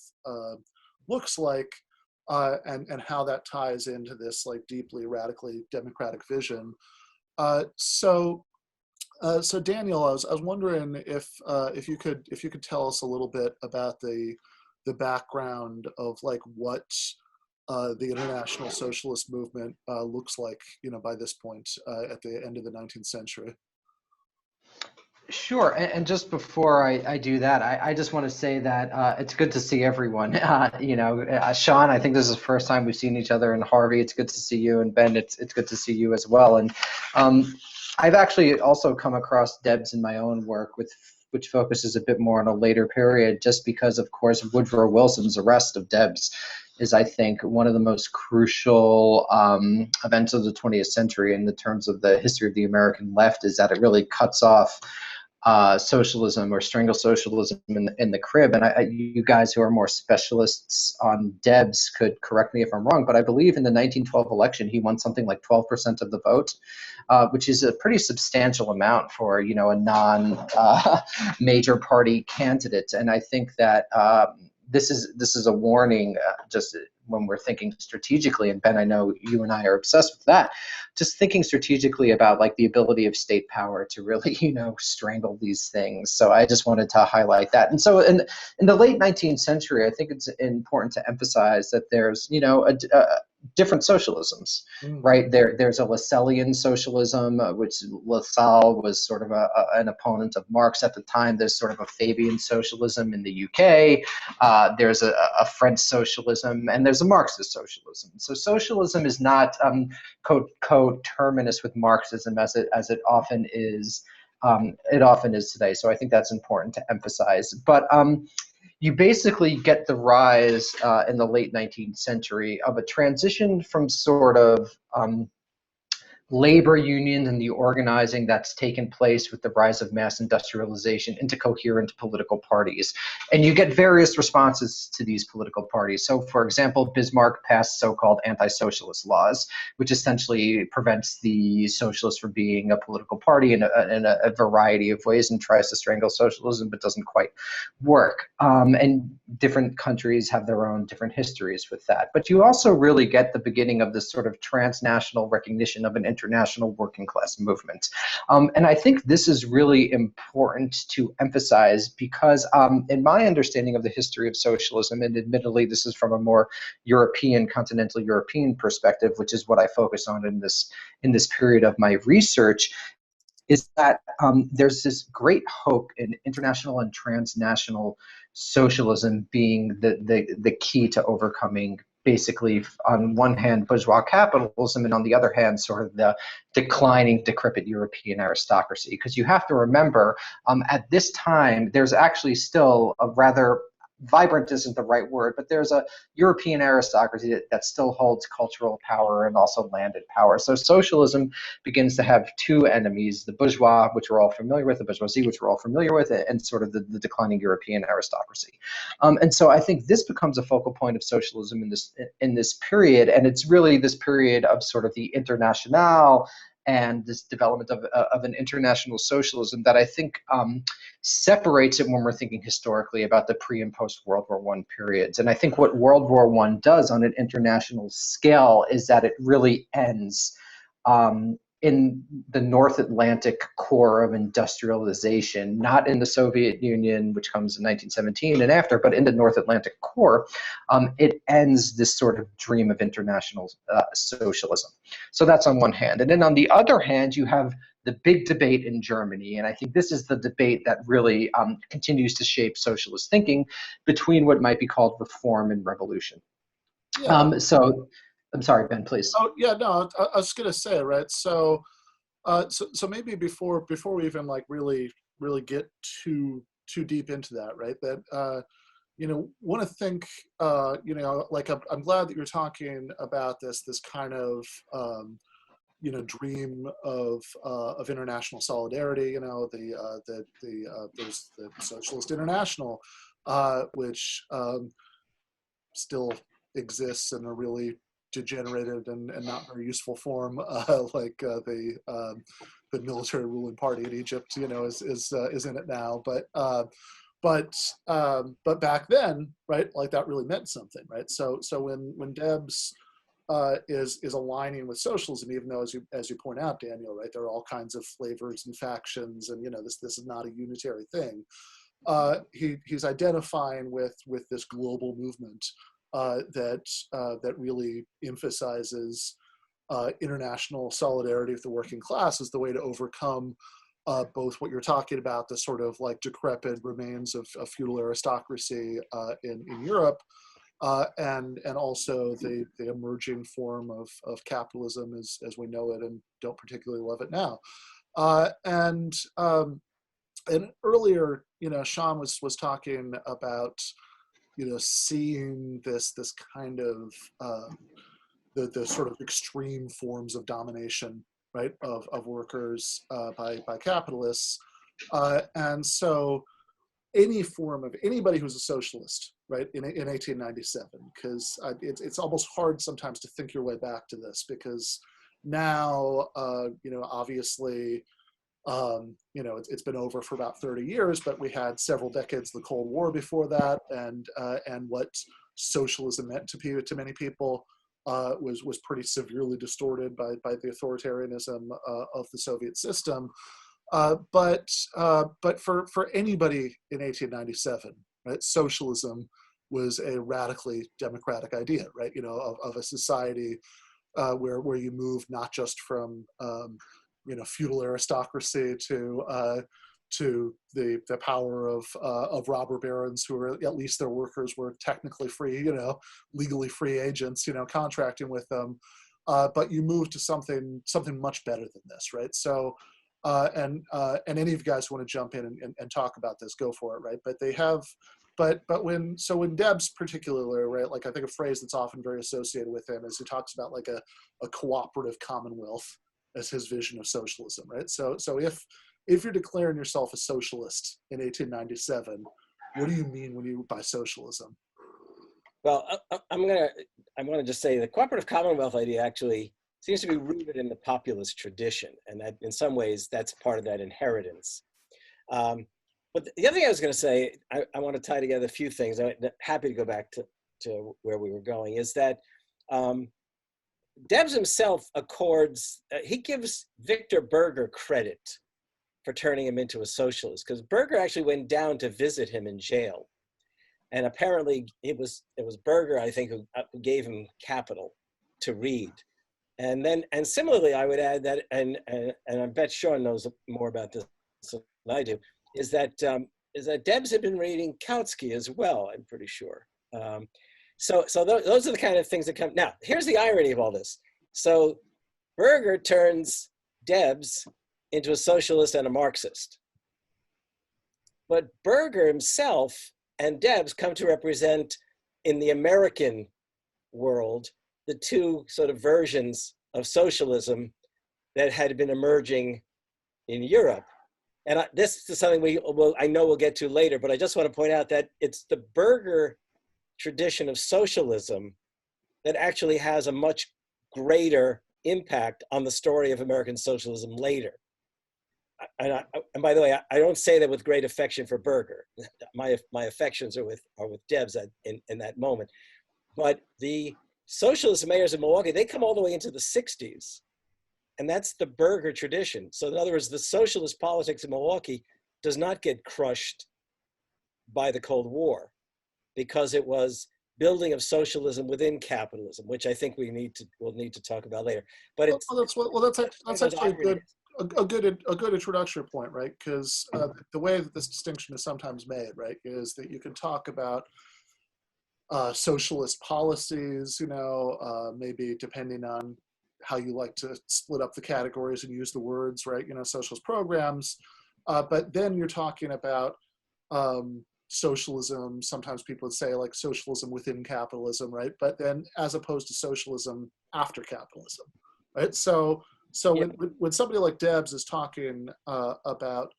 looks like, and how that ties into this like deeply radically democratic vision. So Daniel, I was wondering if you could tell us a little bit about the background of like what the international socialist movement looks like, by this point at the end of the 19th century. Sure. And just before I do that, I just want to say that it's good to see everyone. Sean, I think this is the first time we've seen each other, and Harvey, it's good to see you, and Ben, it's good to see you as well. And I've actually also come across Debs in my own work, which focuses a bit more on a later period, just because, of course, Woodrow Wilson's arrest of Debs is, I think, one of the most crucial events of the 20th century in the terms of the history of the American left, is that it really cuts off socialism, or strangles socialism in the crib. And you guys who are more specialists on Debs could correct me if I'm wrong, but I believe in the 1912 election, he won something like 12% of the vote, which is a pretty substantial amount for, a non-major party candidate. And I think that this is a warning, just when we're thinking strategically, and Ben, I know you and I are obsessed with that, just thinking strategically about like the ability of state power to really, strangle these things. So I just wanted to highlight that. And so in the late 19th century, I think it's important to emphasize that there's, different socialisms, right? There's a Lassallean socialism, which Lassalle was sort of an opponent of Marx at the time. There's sort of a Fabian socialism in the UK. There's a French socialism, and there's a Marxist socialism. So socialism is not coterminous with Marxism as it often is. It often is today. So I think that's important to emphasize. But you basically get the rise in the late 19th century of a transition from sort of labor unions and the organizing that's taken place with the rise of mass industrialization into coherent political parties. And you get various responses to these political parties. So, for example, Bismarck passed so-called anti-socialist laws, which essentially prevents the socialists from being a political party in a variety of ways and tries to strangle socialism, but doesn't quite work. And different countries have their own different histories with that. But you also really get the beginning of this sort of transnational recognition of an international working class movement. And I think this is really important to emphasize because in my understanding of the history of socialism, and admittedly this is from a more European, continental European perspective, which is what I focus on in this period of my research, is that there's this great hope in international and transnational socialism being the key to overcoming basically, on one hand, bourgeois capitalism, and on the other hand, sort of the declining, decrepit European aristocracy. Because you have to remember, at this time, there's actually still a rather vibrant isn't the right word, but there's a European aristocracy that still holds cultural power and also landed power. So socialism begins to have two enemies, the bourgeois, which we're all familiar with, the bourgeoisie, which we're all familiar with, and sort of the declining European aristocracy. And so I think this becomes a focal point of socialism in this period, and it's really this period of sort of the internationale and this development of an international socialism that I think separates it when we're thinking historically about the pre and post World War I periods. And I think what World War I does on an international scale is that it really ends in the North Atlantic core of industrialization, not in the Soviet Union, which comes in 1917 and after, but in the North Atlantic core. It ends this sort of dream of international socialism. So that's on one hand. And then on the other hand, you have the big debate in Germany, and I think this is the debate that really continues to shape socialist thinking between what might be called reform and revolution. Yeah. So I'm sorry, Ben, please. Oh yeah, no, I was gonna say, right. So, so maybe before we even like really get too deep into that, right? That want to think, like I'm glad that you're talking about this kind of dream of international solidarity. There's the Socialist International, which still exists in a really degenerated and not very useful form, like the military ruling party in Egypt, is in it now. But back then, right, like that really meant something, right? So when Debs is aligning with socialism, even though as you point out, Daniel, right, there are all kinds of flavors and factions, and this is not a unitary thing. He's identifying with this global movement that really emphasizes international solidarity with the working class as the way to overcome both what you're talking about, the sort of like decrepit remains of feudal aristocracy in Europe, and also the emerging form of capitalism as we know it and don't particularly love it now. And earlier, Sean was talking about seeing this kind of the sort of extreme forms of domination, right, of workers by capitalists, and so any form of anybody who's a socialist, right, in 1897, because it's almost hard sometimes to think your way back to this, because now obviously it's been over for about 30 years, but we had several decades of the Cold War before that, and what socialism meant to many people was pretty severely distorted by the authoritarianism of the Soviet system. But for anybody in 1897, right, socialism was a radically democratic idea, right? Of a society where you move not just from feudal aristocracy to the power of robber barons who were, at least their workers were technically free, legally free agents, contracting with them. But you move to something much better than this, right? So, and any of you guys who want to jump in and talk about this, go for it, right? But they have, but when Debs particularly, right, like I think a phrase that's often very associated with him is he talks about like a cooperative commonwealth as his vision of socialism, right? So if you're declaring yourself a socialist in 1897, what do you mean when you by socialism? Well, I'm gonna just say the cooperative commonwealth idea actually seems to be rooted in the populist tradition, and that in some ways that's part of that inheritance. But the other thing I was going to say, I want to tie together a few things. I'm happy to go back to where we were going. Is that Debs himself he gives Victor Berger credit for turning him into a socialist, because Berger actually went down to visit him in jail. And apparently it was Berger, I think, who gave him capital to read. And similarly, I would add that, and I bet Sean knows more about this than I do, is that Debs had been reading Kautsky as well, I'm pretty sure. So those are the kind of things that come. Now, here's the irony of all this. So Berger turns Debs into a socialist and a Marxist. But Berger himself and Debs come to represent, in the American world, the two sort of versions of socialism that had been emerging in Europe. And this is something I know we'll get to later, but I just want to point out that it's the Berger tradition of socialism that actually has a much greater impact on the story of American socialism later. And by the way, I don't say that with great affection for Berger. My affections are with Debs in that moment. But the socialist mayors of Milwaukee, they come all the way into the 60s. And that's the Berger tradition. So in other words, the socialist politics in Milwaukee does not get crushed by the Cold War, because it was building of socialism within capitalism, which I think we'll need to talk about later. But that's actually a good introductory point, right? Because the way that this distinction is sometimes made, right, is that you can talk about socialist policies, maybe depending on how you like to split up the categories and use the words, right? Socialist programs, but then you're talking about socialism. Sometimes people would say like socialism within capitalism, right? But then as opposed to socialism after capitalism, right? So yeah. when somebody like Debs is talking about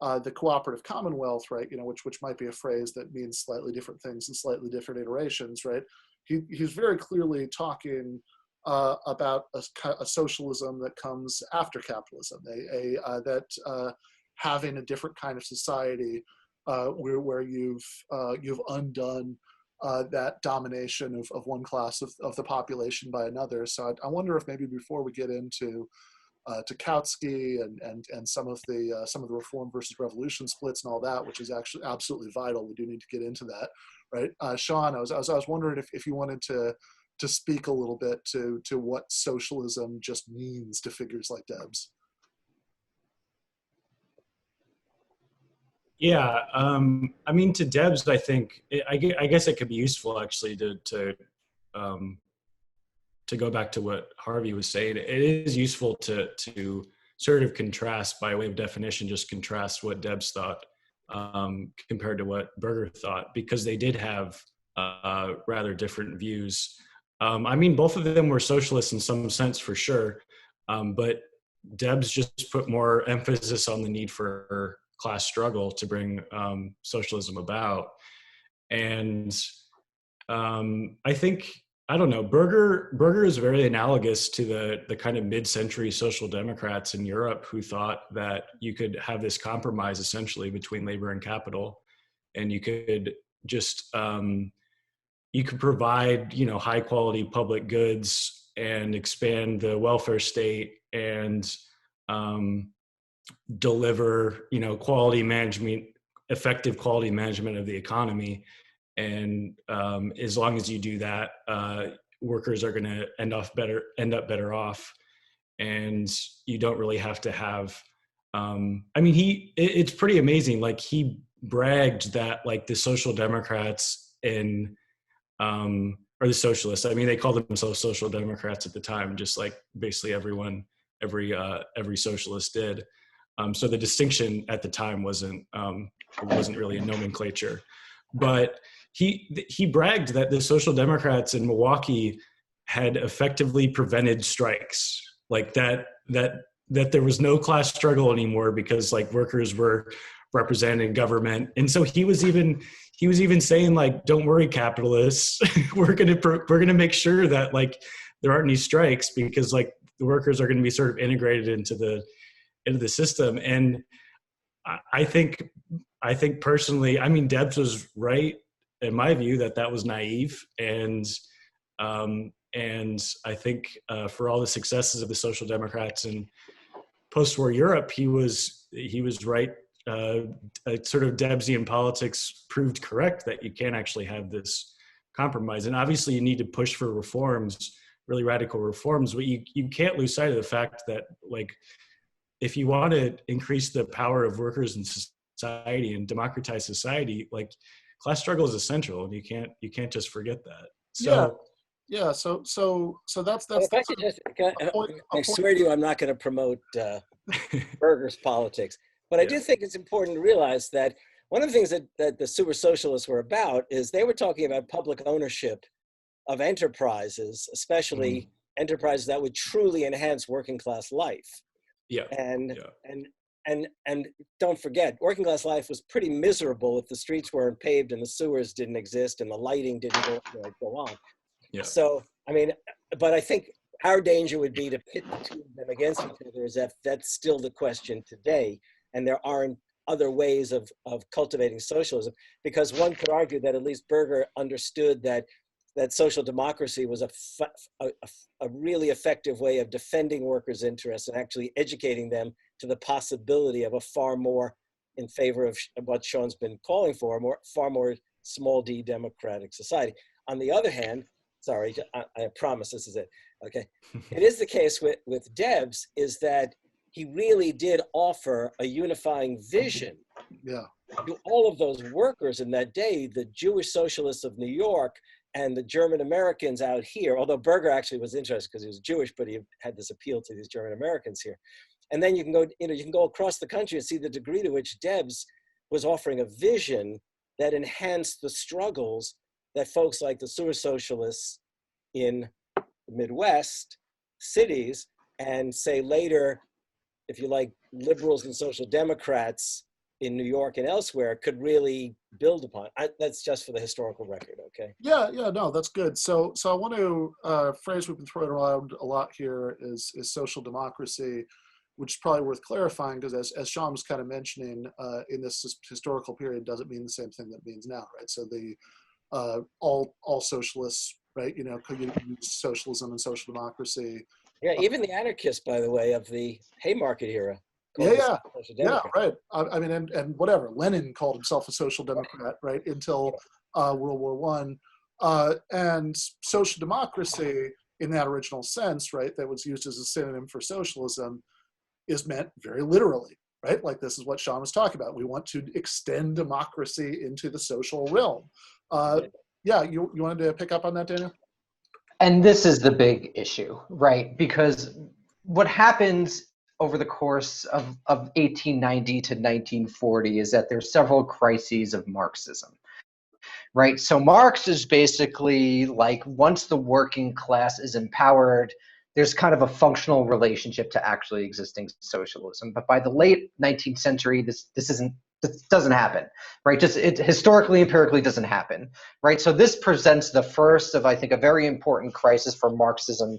the cooperative commonwealth, right, which might be a phrase that means slightly different things in slightly different iterations, right? He's very clearly talking about a socialism that comes after capitalism, that having a different kind of society where you've undone that domination of one class of the population by another. So I wonder if maybe before we get into to Kautsky and some of the reform versus revolution splits and all that, which is actually absolutely vital, we do need to get into that, right? Sean, I was wondering if you wanted to speak a little bit to what socialism just means to figures like Debs. Yeah, I mean, to Debs, I think I guess it could be useful actually to go back to what Harvey was saying. It is useful to sort of contrast, by way of definition, just contrast what Debs thought compared to what Berger thought, because they did have rather different views. I mean, both of them were socialists in some sense, for sure, but Debs just put more emphasis on the need for class struggle to bring socialism about. And I think, I don't know, Berger is very analogous to the kind of mid-century social democrats in Europe who thought that you could have this compromise essentially between labor and capital, and you could just you could provide high quality public goods and expand the welfare state and deliver quality management, effective quality management of the economy. And as long as you do that, workers are going to end up better off, and you don't really have to have. I mean, it's pretty amazing. Like, he bragged that like the social democrats or the socialists. I mean, they called themselves social democrats at the time, just like basically every socialist did. So the distinction at the time wasn't really a nomenclature, but he bragged that the social democrats in Milwaukee had effectively prevented strikes, like that that there was no class struggle anymore because like workers were represented in government. And so he was even saying like, don't worry, capitalists, we're gonna make sure that like there aren't any strikes because like the workers are going to be sort of integrated into the system. And I think personally, I mean, Debs was right in my view that was naive, and I think for all the successes of the Social Democrats in post-war Europe, he was right. Sort of Debsian politics proved correct that you can't actually have this compromise, and obviously you need to push for reforms, really radical reforms. But you can't lose sight of the fact that like, if you want to increase the power of workers in society and democratize society, like class struggle is essential, and you can't just forget that. So yeah. So that's If I could just, I swear to you, I'm not going to promote Burgers politics, but I do think it's important to realize that one of the things that the super socialists were about is they were talking about public ownership of enterprises, especially enterprises that would truly enhance working class life. And don't forget, working class life was pretty miserable if the streets weren't paved and the sewers didn't exist and the lighting didn't go on. Yeah. So, I mean, but I think our danger would be to pit the two of them against each other, as if that's still the question today. And there aren't other ways of cultivating socialism, because one could argue that at least Berger understood that social democracy was a really effective way of defending workers' interests and actually educating them to the possibility of a far more in favor of what Sean's been calling for, far more small d democratic society. On the other hand, sorry, I promise this is it, okay? It is the case with Debs is that he really did offer a unifying vision to all of those workers in that day, the Jewish socialists of New York and the German Americans out here, although Berger actually was interested because he was Jewish, but he had this appeal to these German Americans here. And then you can go across the country and see the degree to which Debs was offering a vision that enhanced the struggles that folks like the sewer socialists in the Midwest cities, and say later, if you like, liberals and social democrats in New York and elsewhere could really build upon. That's just for the historical record, okay? Yeah, no, that's good. So I want to phrase we've been throwing around a lot here is social democracy, which is probably worth clarifying, because as Sean was kind of mentioning, in this historical period doesn't mean the same thing that it means now, right? So the all socialists, right? Could use socialism and social democracy. Yeah, even the anarchists, by the way, of the Haymarket era. Yeah, right. I mean, and whatever. Lenin called himself a social democrat, right, until World War I. And social democracy, in that original sense, right, that was used as a synonym for socialism, is meant very literally, right? Like this is what Sean was talking about. We want to extend democracy into the social realm. Yeah, you wanted to pick up on that, Daniel? And this is the big issue, right? Because what happens over the course of 1890 to 1940 is that there's several crises of Marxism, right? So Marx is basically like, once the working class is empowered, there's kind of a functional relationship to actually existing socialism. But by the late 19th century, this doesn't happen, right? It historically, empirically doesn't happen, right? So this presents the first of, I think, a very important crisis for Marxism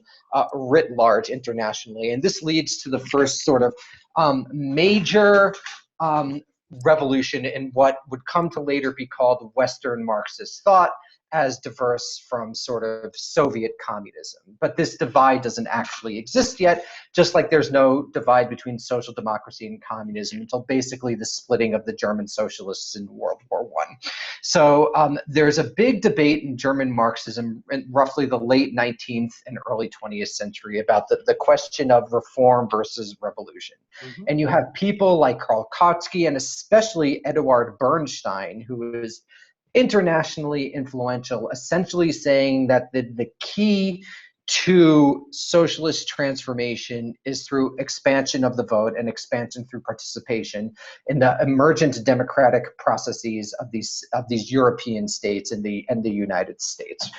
writ large internationally. And this leads to the first sort of major revolution in what would come to later be called Western Marxist thought, as diverse from sort of Soviet communism. But this divide doesn't actually exist yet, just like there's no divide between social democracy and communism until basically the splitting of the German socialists in World War I. So there's a big debate in German Marxism in roughly the late 19th and early 20th century about the question of reform versus revolution. Mm-hmm. And you have people like Karl Kautsky and especially Eduard Bernstein, who is internationally influential, essentially saying that the key to socialist transformation is through expansion of the vote and expansion through participation in the emergent democratic processes of these European states and the United States.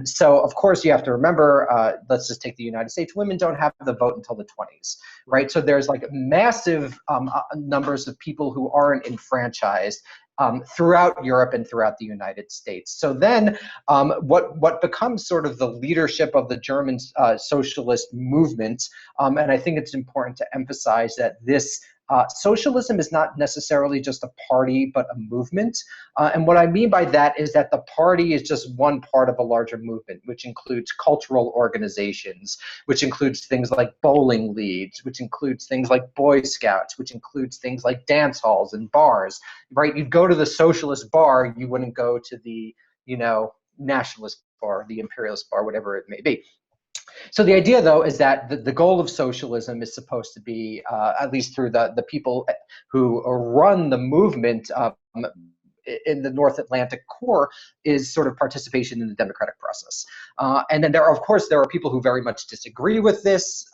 So of course you have to remember, let's just take the United States. Women don't have the vote until the 20s, right? So there's like massive numbers of people who aren't enfranchised throughout Europe and throughout the United States. So then what becomes sort of the leadership of the German socialist movement, and I think it's important to emphasize that this socialism is not necessarily just a party, but a movement. And what I mean by that is that the party is just one part of a larger movement, which includes cultural organizations, which includes things like bowling leagues, which includes things like Boy Scouts, which includes things like dance halls and bars, right? You'd go to the socialist bar, you wouldn't go to the, nationalist bar, the imperialist bar, whatever it may be. So the idea, though, is that the goal of socialism is supposed to be, at least through the people who run the movement in the North Atlantic core, is sort of participation in the democratic process. And then there are people who very much disagree with this.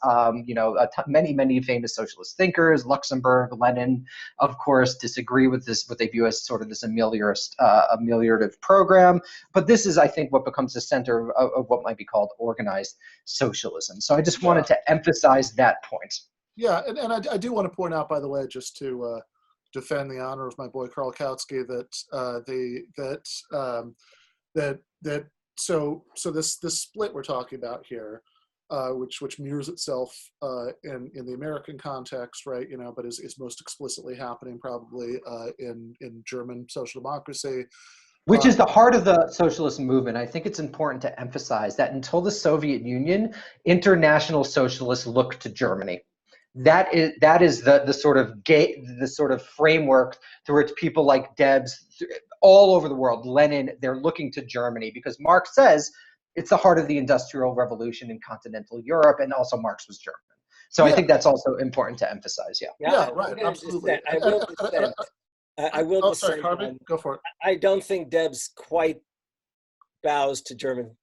Many famous socialist thinkers, Luxemburg, Lenin, of course, disagree with this, what they view as sort of this ameliorative program. But this is, I think, what becomes the center of what might be called organized socialism. So I just wanted to emphasize that point. Yeah, and I do want to point out, by the way, just to defend the honor of my boy Karl Kautsky, so this split we're talking about here, which mirrors itself in the American context, right? But is most explicitly happening probably in German social democracy. Which is the heart of the socialist movement. I think it's important to emphasize that until the Soviet Union, international socialists looked to Germany. That is the sort of framework through which people like Debs all over the world, Lenin, they're looking to Germany, because Marx says it's the heart of the Industrial Revolution in continental Europe, and also Marx was German. So I think that's also important to emphasize. Right, absolutely. I will oh, sorry, Harvey, go for it. I don't think Debs quite bows to German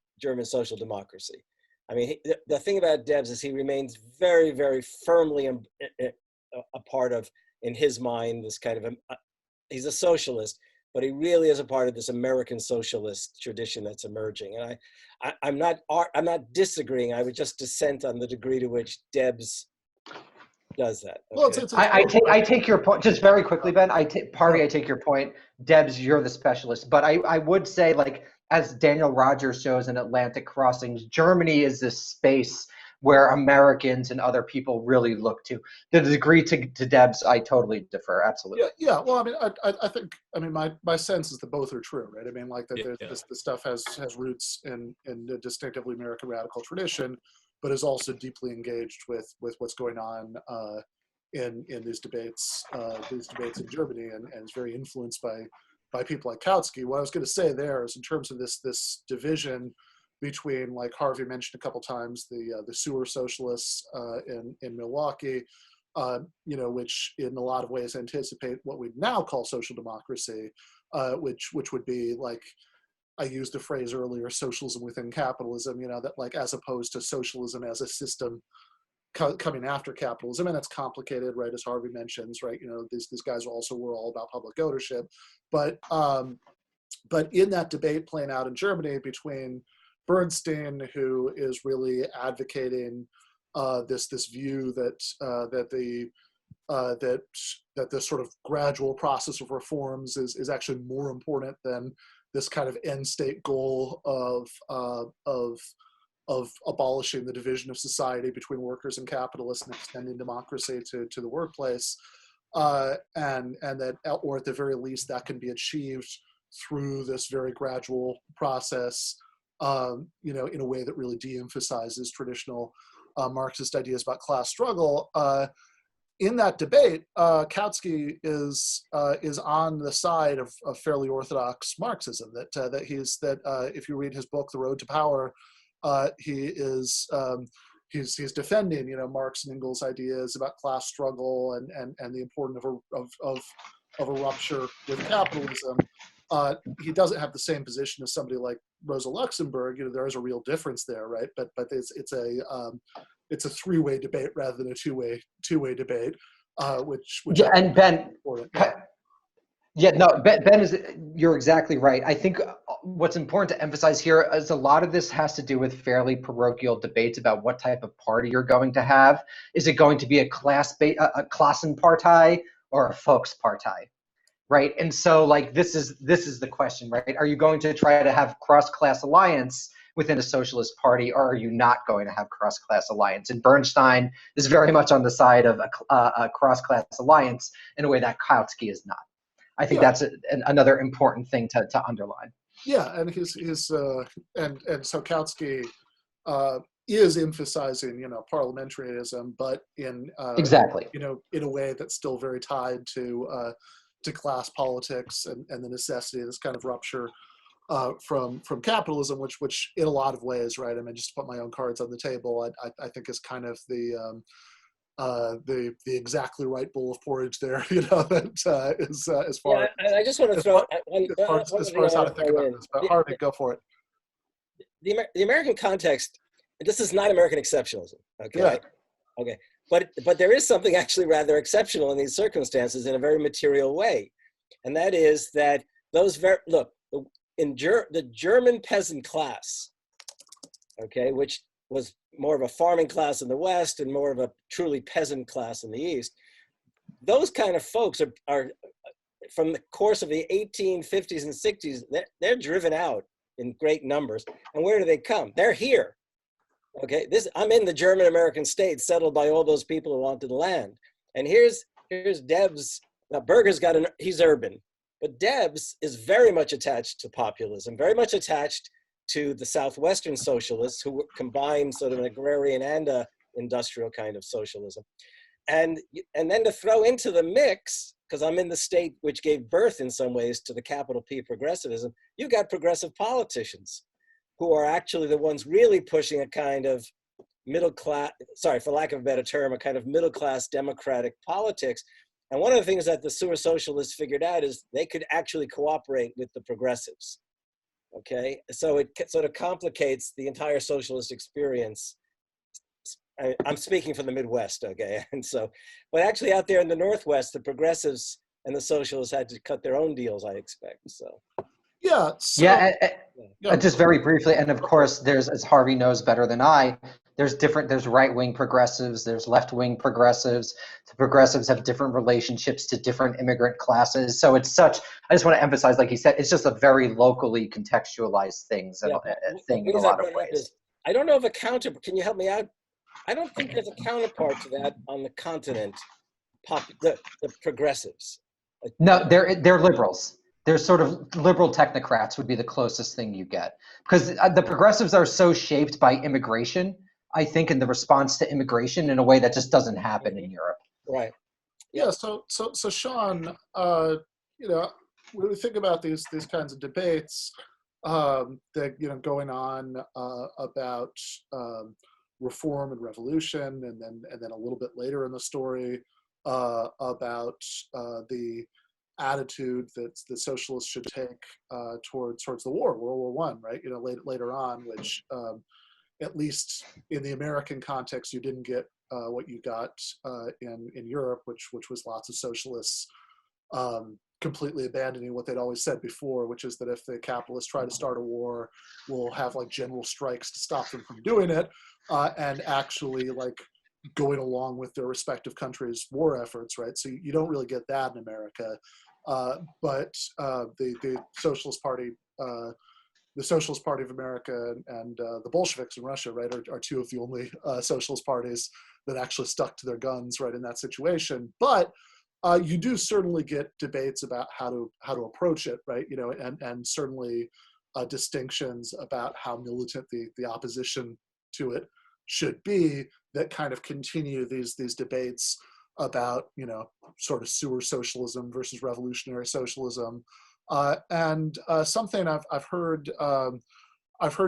social democracy. I mean, the thing about Debs is he remains very, very firmly a part of, in his mind, this kind of he's a socialist, but he really is a part of this American socialist tradition that's emerging. And I'm not disagreeing. I would just dissent on the degree to which Debs does that. Okay? Well, I take your point just very quickly, Ben. I take your point. Debs, you're the specialist, but I would say, like, as Daniel Rogers shows in Atlantic Crossings, Germany is this space where Americans and other people really look to. The degree to Debs, I totally defer. Absolutely. Yeah. Well, I mean, I think, my sense is that both are true, right? I mean, like that this stuff has roots in the distinctively American radical tradition, but is also deeply engaged with what's going on in these debates in Germany, and is very influenced by people like Kautsky. What I was going to say there is, in terms of this division between, like Harvey mentioned a couple times, the sewer socialists in Milwaukee, which in a lot of ways anticipate what we now call social democracy, which would be, like, I used the phrase earlier, socialism within capitalism, that, like, as opposed to socialism as a system coming after capitalism. And it's complicated, right, as Harvey mentions, right? These guys were all about public ownership, but in that debate playing out in Germany between Bernstein, who is really advocating this view that the sort of gradual process of reforms is actually more important than this kind of end state goal of abolishing the division of society between workers and capitalists and extending democracy to the workplace, and that, or at the very least, that can be achieved through this very gradual process, in a way that really de-emphasizes traditional Marxist ideas about class struggle. In that debate, Kautsky is on the side of fairly orthodox Marxism. That if you read his book, The Road to Power, he's defending Marx and Engels' ideas about class struggle and the importance of a rupture with capitalism. He doesn't have the same position as somebody like Rosa Luxemburg, there is a real difference there, right? But it's a three-way debate rather than a two-way debate, which Yeah, and Ben, important. yeah, no, Ben is, you're exactly right. I think what's important to emphasize here is a lot of this has to do with fairly parochial debates about what type of party you're going to have. Is it going to be a Klassenpartei or a Volkspartei? Right. And so like this is the question, right? Are you going to try to have cross-class alliance within a socialist party, or are you not going to have cross-class alliance? And Bernstein is very much on the side of a cross-class alliance in a way that Kautsky is not. I think that's another important thing to underline. Yeah, and so Kautsky is emphasizing parliamentarism, but in exactly in a way that's still very tied to class politics and the necessity of this kind of rupture from capitalism, which in a lot of ways, right? I mean, just to put my own cards on the table, I think is kind of the exactly right bowl of porridge there, that is as far. Yeah, and I just want to throw as far as how to think about this, but Harvey, go for it. The American context. This is not American exceptionalism. Okay. Yeah. Okay. But there is something actually rather exceptional in these circumstances in a very material way, and that is that the German peasant class, okay, which was more of a farming class in the West and more of a truly peasant class in the East. Those kind of folks are from the course of the 1850s and 60s, they're driven out in great numbers. And where do they come? They're here. Okay, I'm in the German American state settled by all those people who wanted the land. And here's Debs. Now Burgis he's urban, but Debs is very much attached to populism, very much attached to the Southwestern socialists who combine sort of an agrarian and a industrial kind of socialism. And then to throw into the mix, because I'm in the state which gave birth in some ways to the capital P progressivism, you've got progressive politicians who are actually the ones really pushing a kind of middle class, sorry, for lack of a better term, a kind of middle class democratic politics. And one of the things that the sewer socialists figured out is they could actually cooperate with the progressives. Okay, so it sort of complicates the entire socialist experience. I'm speaking for the Midwest, okay? And so, but actually out there in the Northwest, the progressives and the socialists had to cut their own deals, I expect, so. Yeah. Just very briefly, and of course, there's, as Harvey knows better than I, there's right-wing progressives, there's left-wing progressives. The progressives have different relationships to different immigrant classes. So it's I just want to emphasize, like he said, it's just a very locally contextualized thing in a lot of ways. I don't know if can you help me out? I don't think there's a counterpart to that on the continent, the progressives. No, they're liberals. They're sort of liberal technocrats would be the closest thing you get. Because the progressives are so shaped by immigration, I think, in the response to immigration in a way that just doesn't happen in Europe. Right. Yeah. So Sean, when we think about these kinds of debates that going on about reform and revolution, and then a little bit later in the story about the attitude that the socialists should take towards the war, World War I, right? Later on, which at least in the American context, you didn't get what you got in Europe, which was lots of socialists completely abandoning what they'd always said before, which is that if the capitalists try to start a war, we'll have like general strikes to stop them from doing it, and actually like going along with their respective countries' war efforts, right? So you don't really get that in America. But the Socialist Party, the Socialist Party of America and the Bolsheviks in Russia, right, are two of the only socialist parties that actually stuck to their guns, right, in that situation. But you do certainly get debates about how to approach it, right, and certainly distinctions about how militant the opposition to it should be that kind of continue these debates about sort of sewer socialism versus revolutionary socialism, and something I've heard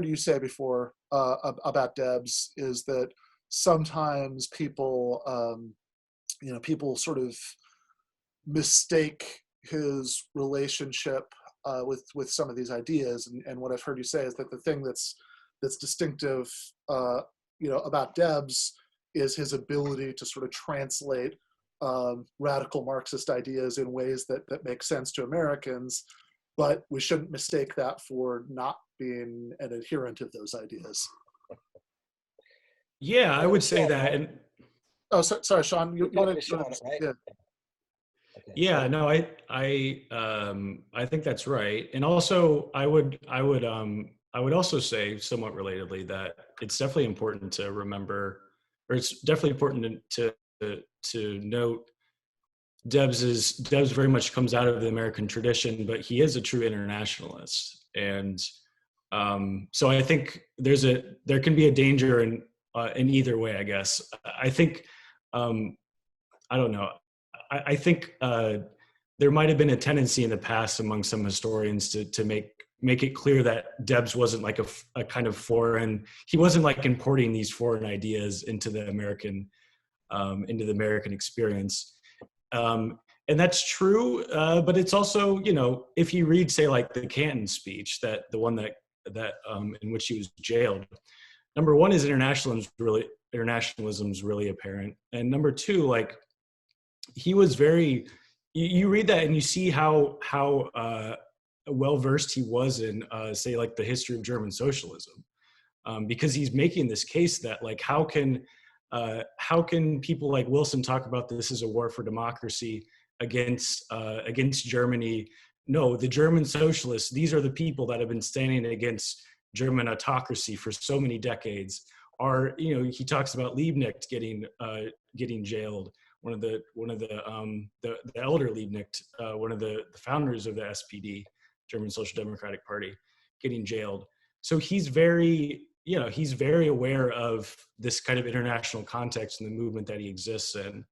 you say before about Debs is that sometimes people people sort of mistake his relationship with some of these ideas. And what I've heard you say is that the thing that's distinctive, about Debs is his ability to sort of translate radical Marxist ideas in ways that make sense to Americans, but we shouldn't mistake that for not being an adherent of those ideas. Yeah, I would say that. And sorry, Sean. You want to? Right? Yeah. Okay. Yeah, no, I think that's right. And also, I would also say, somewhat relatedly, that it's definitely important to remember, or it's definitely important to note, Debs very much comes out of the American tradition, but he is a true internationalist, and so I think there can be a danger in either way, I guess. I think I don't know. I think there might have been a tendency in the past among some historians to make it clear that Debs wasn't like a kind of foreign. He wasn't like importing these foreign ideas into the American experience, and that's true. But it's also, if you read, say, like the Canton speech, the one that in which he was jailed. Number one is internationalism's really apparent, and number two, like, he was very. You read that and you see how well versed he was in, say, like the history of German socialism, because he's making this case that, like, how can people like Wilson talk about this as a war for democracy against Germany? No, the German socialists, these are the people that have been standing against German autocracy for so many decades. He talks about Liebknecht getting jailed. One of the elder Liebknecht, one of the founders of the SPD, German Social Democratic Party, getting jailed. So he's very aware of this kind of international context and the movement that he exists in.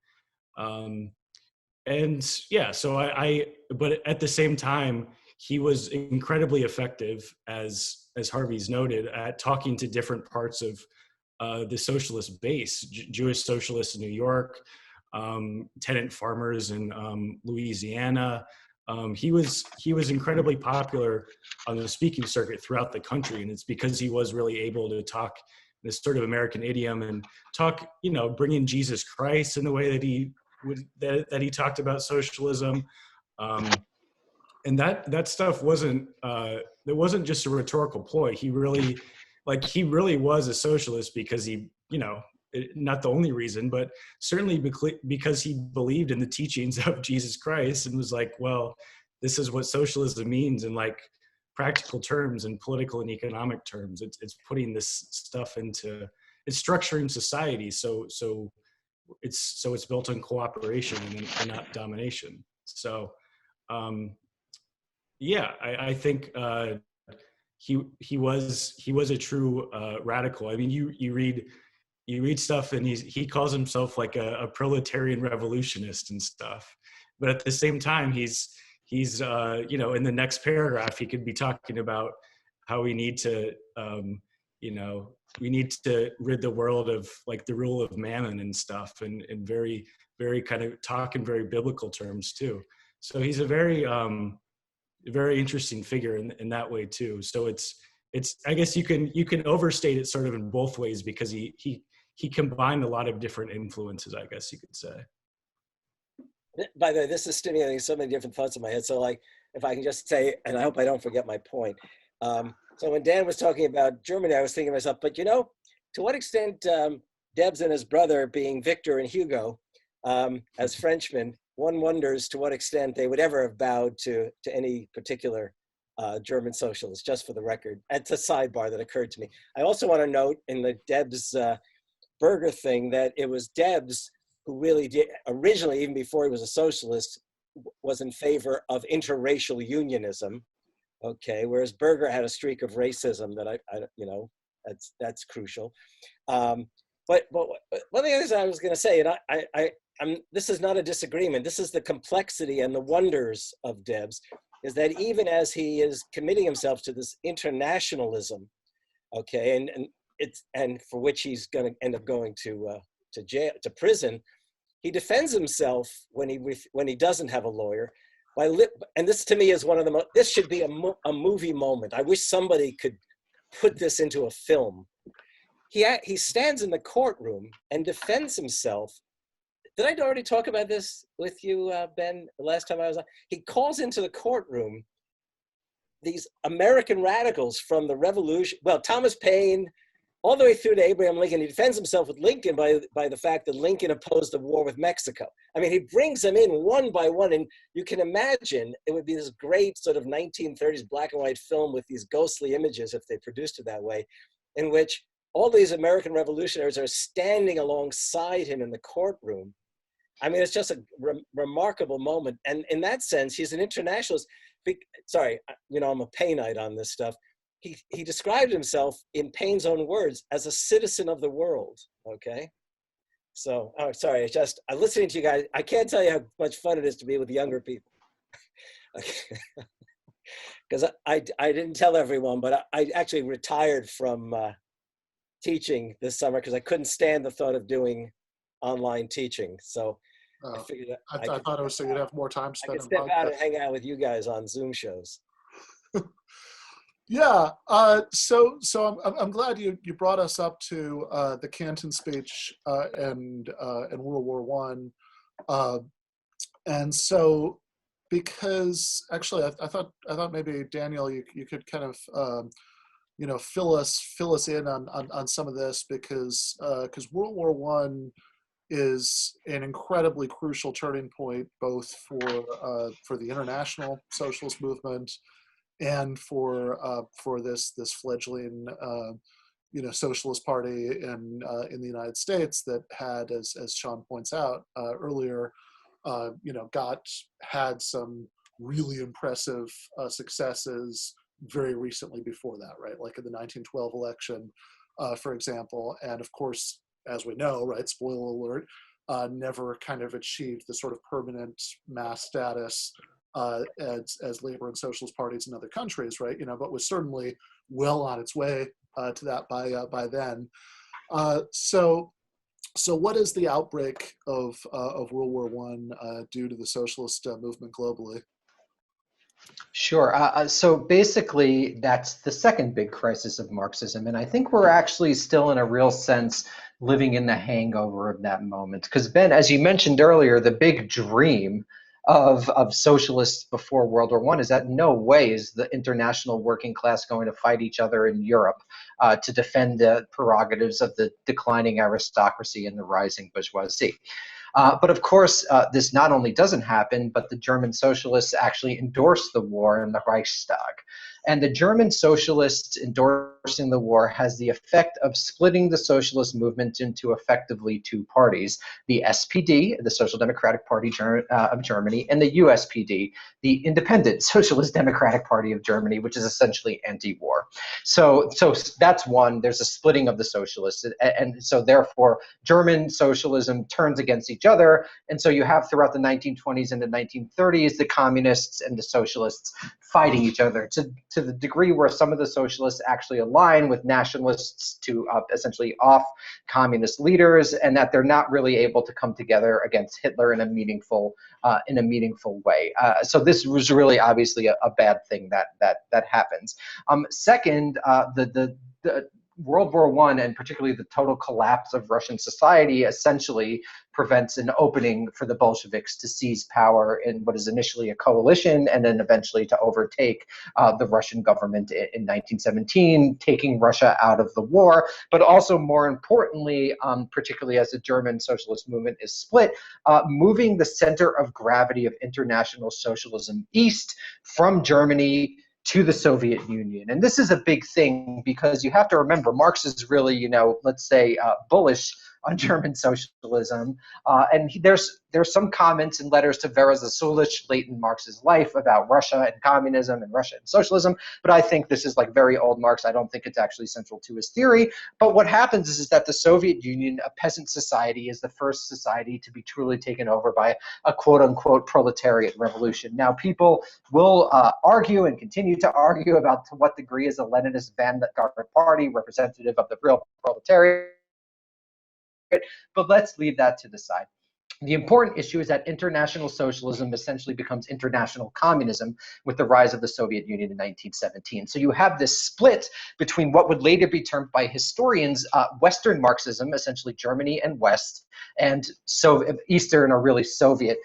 But at the same time, he was incredibly effective, as Harvey's noted, at talking to different parts of the socialist base, Jewish socialists in New York, tenant farmers in Louisiana. He was incredibly popular on the speaking circuit throughout the country, and it's because he was really able to talk this sort of American idiom and talk, bringing Jesus Christ in the way that he talked about socialism, and that stuff wasn't just a rhetorical ploy. He really was a socialist because he, not the only reason, but certainly because he believed in the teachings of Jesus Christ and was like, well, this is what socialism means in like practical terms and political and economic terms. It's putting this stuff into, it's structuring society so it's built on cooperation and not domination. So I think he was a true radical. I mean, you read stuff and he calls himself like a proletarian revolutionist and stuff, but at the same time he's in the next paragraph he could be talking about how we need to rid the world of like the rule of mammon and stuff, and very, very kind of talk in very biblical terms too. So he's a very very interesting figure in that way too. So it's I guess you can overstate it sort of in both ways, because he combined a lot of different influences, I guess you could say. By the way, this is stimulating so many different thoughts in my head. So, like, if I can just say, and I hope I don't forget my point. So when Dan was talking about Germany, I was thinking to myself, but to what extent Debs and his brother, being Victor and Hugo, as Frenchmen, one wonders to what extent they would ever have bowed to any particular German socialist, just for the record. It's a sidebar that occurred to me. I also want to note in the Debs Burger thing that it was Debs who really did, originally, even before he was a socialist, was in favor of interracial unionism, okay, whereas Burger had a streak of racism that that's crucial. But one of the things I was going to say, and this is not a disagreement, this is the complexity and the wonders of Debs, is that even as he is committing himself to this internationalism, okay, and for which he's going to end up going to jail, to prison, he defends himself when he doesn't have a lawyer and this to me is one of the this should be a movie moment. I wish somebody could put this into a film. He stands in the courtroom and defends himself. Did I already talk about this with you, Ben, the last time I was on? He calls into the courtroom these American radicals from the revolution, well, Thomas Paine, all the way through to Abraham Lincoln. He defends himself with Lincoln by the fact that Lincoln opposed the war with Mexico. I mean, he brings them in one by one, and you can imagine it would be this great sort of 1930s black and white film with these ghostly images, if they produced it that way, in which all these American revolutionaries are standing alongside him in the courtroom. I mean, it's just a remarkable moment. And in that sense, he's an internationalist. Sorry, you know, I'm a Paineite on this stuff. He described himself in Paine's own words as a citizen of the world, okay? So, oh, sorry, I'm listening to you guys. I can't tell you how much fun it is to be with younger people. Because I didn't tell everyone, but I actually retired from teaching this summer because I couldn't stand the thought of doing online teaching. So I figured I thought it was so you'd have more time spent. I could step out and hang out with you guys on Zoom shows. Yeah. So I'm glad you brought us up to the Canton speech and World War One, and so because actually I thought maybe Daniel you could kind of fill us in on some of this because World War One is an incredibly crucial turning point both for the international socialist movement and for this fledgling socialist party in the United States that had, as Sean points out earlier, had some really impressive successes very recently before that, right? Like in the 1912 election, for example, and of course, as we know, right, spoiler alert, never kind of achieved the sort of permanent mass status as labor and socialist parties in other countries, right? But was certainly well on its way to that by then. So what is the outbreak of World War One due to the socialist movement globally? Sure. So basically, that's the second big crisis of Marxism. And I think we're actually still, in a real sense, living in the hangover of that moment. Because, Ben, as you mentioned earlier, the big dream of socialists before World War One is that no way is the international working class going to fight each other in Europe to defend the prerogatives of the declining aristocracy and the rising bourgeoisie. But of course, this not only doesn't happen, but the German socialists actually endorsed the war in the Reichstag. And the German socialists endorsing the war has the effect of splitting the socialist movement into effectively two parties: the SPD, the Social Democratic Party of Germany, and the USPD, the Independent Socialist Democratic Party of Germany, which is essentially anti-war. So that's one. There's a splitting of the socialists, and so therefore German socialism turns against each other. And so you have throughout the 1920s and the 1930s the communists and the socialists fighting each other to the degree where some of the socialists actually align with nationalists to essentially off communist leaders, and that they're not really able to come together against Hitler in a meaningful way. So this was really obviously a bad thing that happens. Second, the World War One, and particularly the total collapse of Russian society, essentially prevents an opening for the Bolsheviks to seize power in what is initially a coalition and then eventually to overtake the Russian government in 1917, taking Russia out of the war. But also, more importantly, particularly as the German socialist movement is split, moving the center of gravity of international socialism east from Germany to the Soviet Union. And this is a big thing because you have to remember, Marx is really, let's say, bullish on German socialism. And there's some comments and letters to Vera Zasulich late in Marx's life about Russia and communism and Russia and socialism. But I think this is like very old Marx. I don't think it's actually central to his theory. But what happens is that the Soviet Union, a peasant society, is the first society to be truly taken over by a quote unquote proletariat revolution. Now, people will argue and continue to argue about to what degree is a Leninist vanguard party representative of the real proletariat. But let's leave that to the side. The important issue is that international socialism essentially becomes international communism with the rise of the Soviet Union in 1917. So you have this split between what would later be termed by historians Western Marxism, essentially Germany and West, and Eastern or really Soviet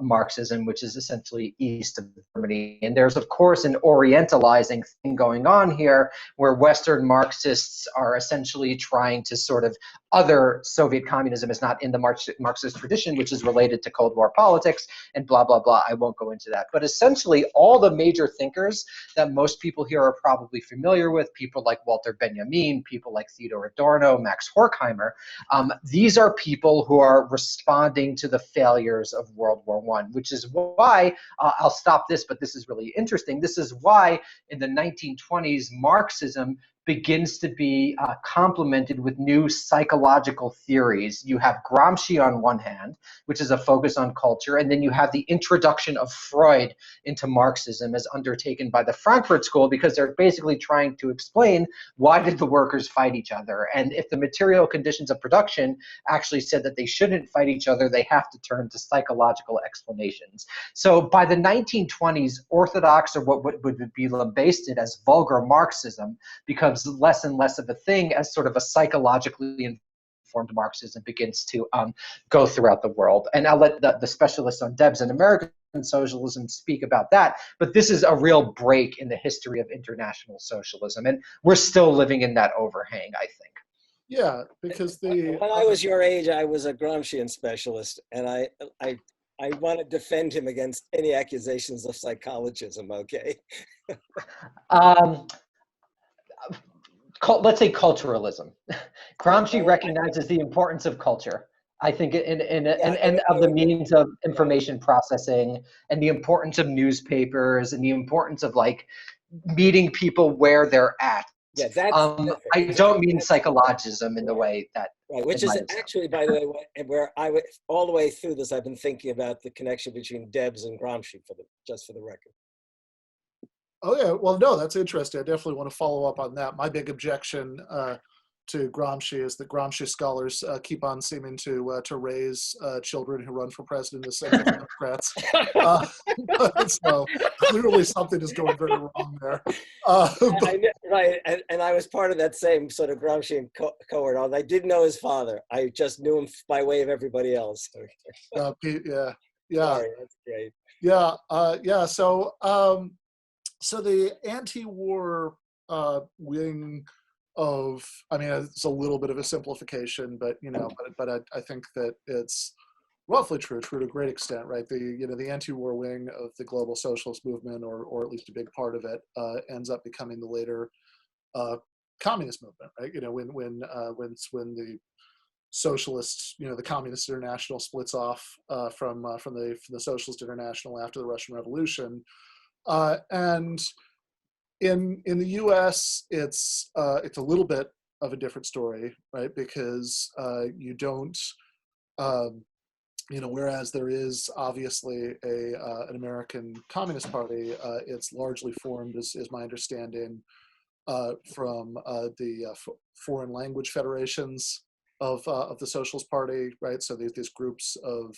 Marxism, which is essentially east of Germany. And there's, of course, an Orientalizing thing going on here where Western Marxists are essentially trying to sort of other Soviet communism is not in the Marxist tradition, which is related to Cold War politics and blah, blah, blah. I won't go into that. But essentially, all the major thinkers that most people here are probably familiar with, people like Walter Benjamin, people like Theodor Adorno, Max Horkheimer, these are people who are responding to the failures of World War I, which is why, I'll stop this, but this is really interesting. This is why in the 1920s, Marxism begins to be complemented with new psychological theories. You have Gramsci on one hand, which is a focus on culture, and then you have the introduction of Freud into Marxism as undertaken by the Frankfurt School, because they're basically trying to explain why did the workers fight each other, and if the material conditions of production actually said that they shouldn't fight each other, they have to turn to psychological explanations. So by the 1920s, orthodox, or what would be lambasted as vulgar Marxism, becomes less and less of a thing as sort of a psychologically informed Marxism begins to go throughout the world. And I'll let the specialists on Debs and American socialism speak about that. But this is a real break in the history of international socialism. And we're still living in that overhang, I think. Yeah, because when I was your age, I was a Gramscian specialist, and I want to defend him against any accusations of psychologism, okay? Let's say culturalism. Gramsci recognizes the importance of culture, I think, and of the means of information processing, and the importance of newspapers, and the importance of like meeting people where they're at. Yeah, that's I don't mean psychologism in the way that. Right, which is actually, by the way, where I went all the way through this, I've been thinking about the connection between Debs and Gramsci, just for the record. Oh yeah, well, no, that's interesting. I definitely want to follow up on that. My big objection to Gramsci is that Gramsci scholars keep on seeming to raise children who run for president as Democrats. So clearly something is going very wrong there. Right, and I was part of that same sort of Gramscian cohort. I did know his father. I just knew him by way of everybody else. Yeah. Sorry, that's great. Yeah. So the anti-war wing of, I mean, it's a little bit of a simplification, but I think that it's roughly true to a great extent, right? The anti-war wing of the global socialist movement, or at least a big part of it, ends up becoming the later communist movement, right? When the socialists, the Communist International splits off from the Socialist International after the Russian Revolution. And in the U.S., it's a little bit of a different story, right? Because you don't, whereas there is obviously an American Communist Party, it's largely formed, is my understanding, from the foreign language federations of the Socialist Party, right? So these groups of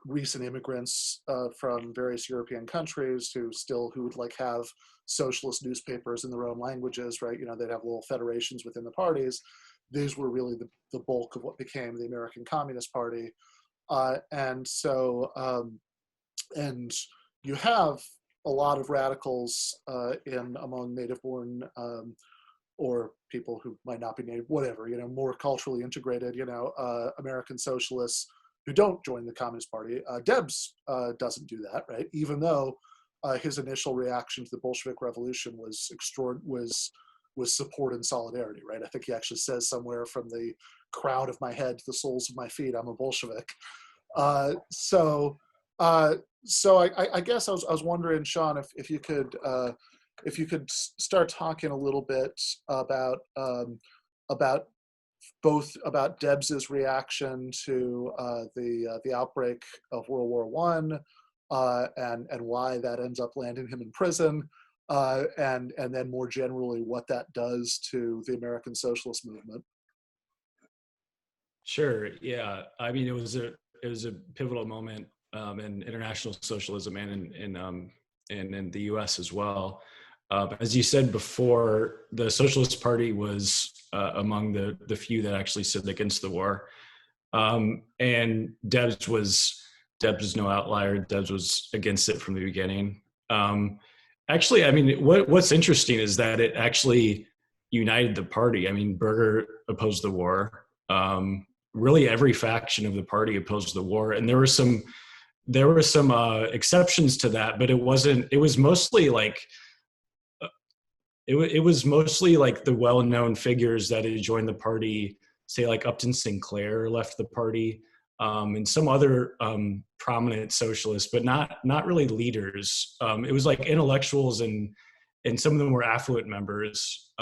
recent immigrants from various European countries who would like have socialist newspapers in their own languages, right? They'd have little federations within the parties. These were really the bulk of what became the American Communist Party. And you have a lot of radicals among native-born or people who might not be native, whatever, more culturally integrated, American socialists who don't join the Communist Party. Debs doesn't do that, right? Even though his initial reaction to the Bolshevik Revolution was support and solidarity, right? I think he actually says somewhere, from the crown of my head to the soles of my feet, I'm a Bolshevik. So I guess I was wondering, Sean, if you could start talking a little bit about both about Debs's reaction to the outbreak of World War I, and why that ends up landing him in prison, and then more generally what that does to the American socialist movement. Sure. Yeah. I mean, it was a pivotal moment in international socialism and in the U.S. as well. As you said before, the Socialist Party was among the few that actually stood against the war, and Debs was no outlier. Debs was against it from the beginning. Actually, I mean, what's interesting is that it actually united the party. I mean, Berger opposed the war. Really, every faction of the party opposed the war, and there were some exceptions to that, but it wasn't. It was mostly like it was mostly like the well-known figures that had joined the party. Say like Upton Sinclair left the party, and some other prominent socialists, but not really leaders. It was like intellectuals and some of them were affluent members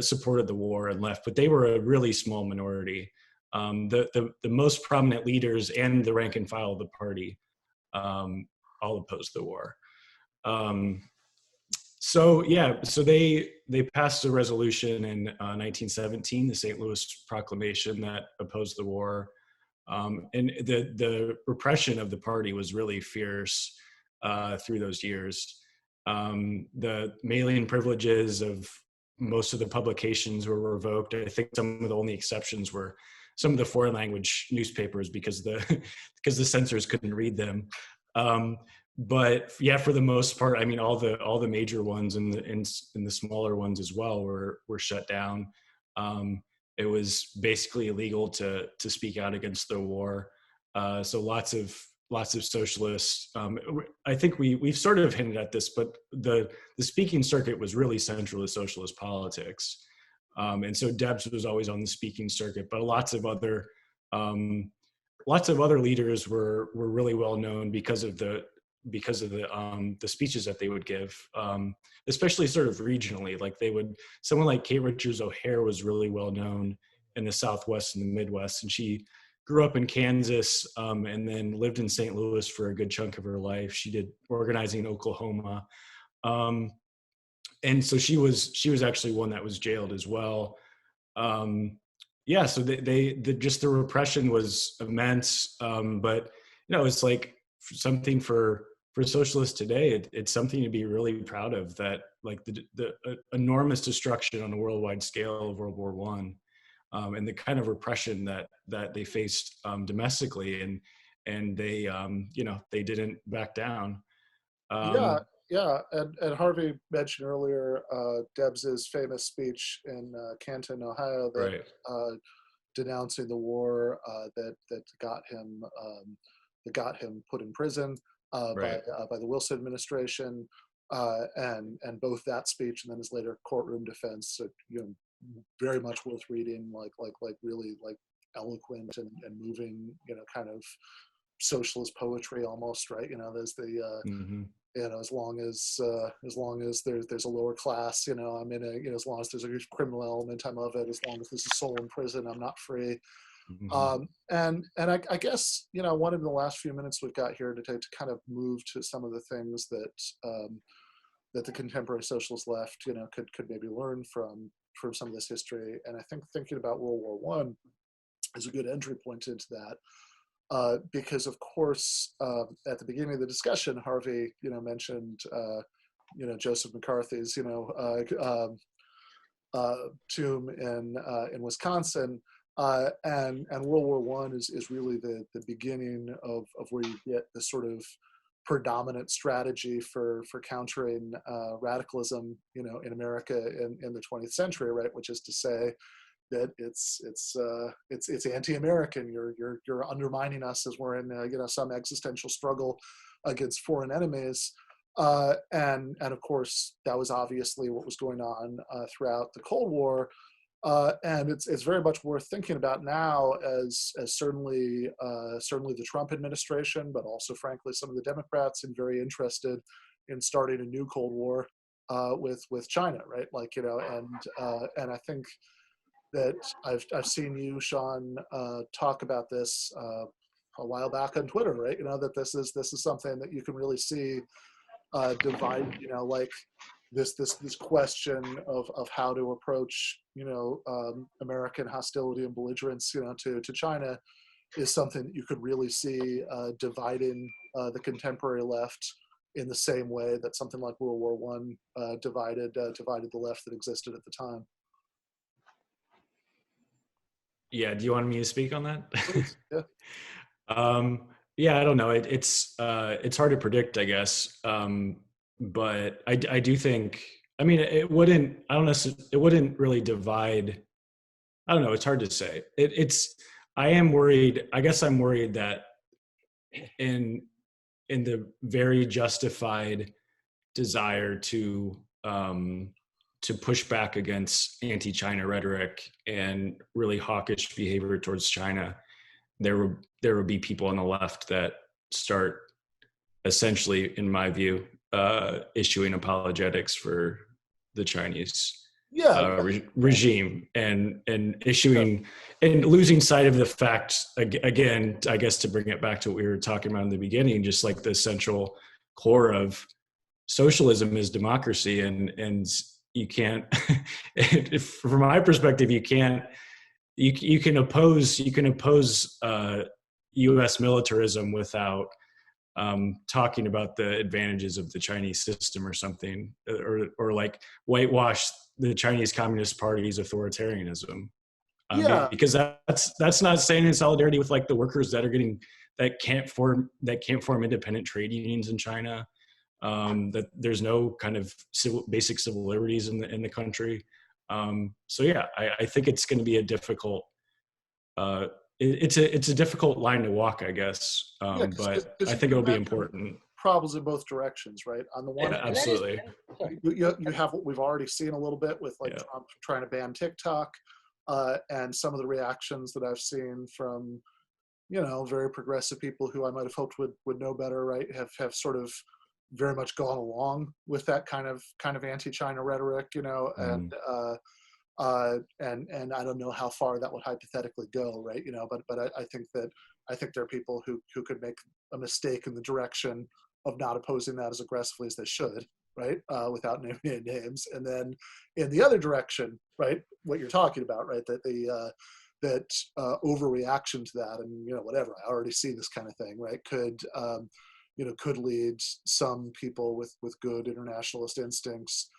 supported the war and left, but they were a really small minority. The most prominent leaders and the rank and file of the party all opposed the war. So they passed a resolution in 1917, the St. Louis Proclamation, that opposed the war, and the repression of the party was really fierce through those years. The mailing privileges of most of the publications were revoked. I think some of the only exceptions were some of the foreign language newspapers because the censors couldn't read them. But yeah, for the most part, I mean, all the major ones and the smaller ones as well were shut down. It was basically illegal to speak out against the war. So lots of socialists. I think we've sort of hinted at this, but the speaking circuit was really central to socialist politics, and so Debs was always on the speaking circuit. But lots of other leaders were really well known because of the speeches that they would give, especially sort of regionally. Like someone like Kate Richards O'Hare was really well known in the Southwest and the Midwest, and she grew up in Kansas and then lived in St. Louis for a good chunk of her life. She did organizing in Oklahoma, and so she was actually one that was jailed as well. So the repression was immense, but it's like something for socialists today. It's something to be really proud of, that like the enormous destruction on a worldwide scale of World War I. And the kind of repression that they faced domestically, and they they didn't back down. And Harvey mentioned earlier Debs's famous speech in Canton, Ohio, that denouncing the war that got him put in prison by the Wilson administration, and both that speech and then his later courtroom defense. Very much worth reading, like really like eloquent and moving, kind of socialist poetry almost, right? There's the as long as there's a lower class, I'm in a, as long as there's a criminal element, I'm of it. As long as there's a soul in prison, I'm not free. And I guess, one of the last few minutes we've got here to kind of move to some of the things that the contemporary socialist left, could maybe learn from some of this history. And I think thinking about World War I is a good entry point into that, because of course, at the beginning of the discussion, Harvey, mentioned, Joseph McCarthy's, tomb in Wisconsin, and World War I is really the beginning of where you get the sort of predominant strategy for countering radicalism, in America in the 20th century, right? Which is to say that it's anti-American. You're undermining us as we're in some existential struggle against foreign enemies, and of course that was obviously what was going on throughout the Cold War. And it's very much worth thinking about now, as certainly the Trump administration, but also frankly some of the Democrats, and very interested in starting a new Cold War with China, right? Like, and I think that I've seen you, Sean, talk about this a while back on Twitter, right? That this is something that you can really see divide, like this question of how to approach American hostility and belligerence to China is something that you could really see dividing the contemporary left in the same way that something like World War One divided the left that existed at the time. Yeah, do you want me to speak on that? Yeah. Yeah, I don't know. It's hard to predict, I guess. But I do think, I mean, it wouldn't, I don't know, it wouldn't really divide. I don't know. It's hard to say. I am worried. I guess I'm worried that in the very justified desire to push back against anti-China rhetoric and really hawkish behavior towards China, there would be people on the left that start essentially, in my view, issuing apologetics for the Chinese regime and issuing and losing sight of the fact, again, I guess, to bring it back to what we were talking about in the beginning, just like the central core of socialism is democracy, and you can't from my perspective, you can oppose US militarism without talking about the advantages of the Chinese system or something, or like whitewash the Chinese Communist Party's authoritarianism. Because that's not staying in solidarity with like the workers that can't form independent trade unions in China. That there's no kind of basic civil liberties in the country. So yeah, I think it's going to be a difficult. It's a difficult line to walk, I guess. But I think it'll be important. Problems in both directions, right? On the one hand, absolutely. You have what we've already seen a little bit with like Trump trying to ban TikTok, and some of the reactions that I've seen from, very progressive people who I might have hoped would know better, right? Have sort of very much gone along with that kind of anti-China rhetoric, and I don't know how far that would hypothetically go, right? But I think there are people who could make a mistake in the direction of not opposing that as aggressively as they should, right? Without naming any names, and then in the other direction, right? What you're talking about, right? That overreaction to that, and whatever. I already see this kind of thing, right? Could lead some people with good internationalist instincts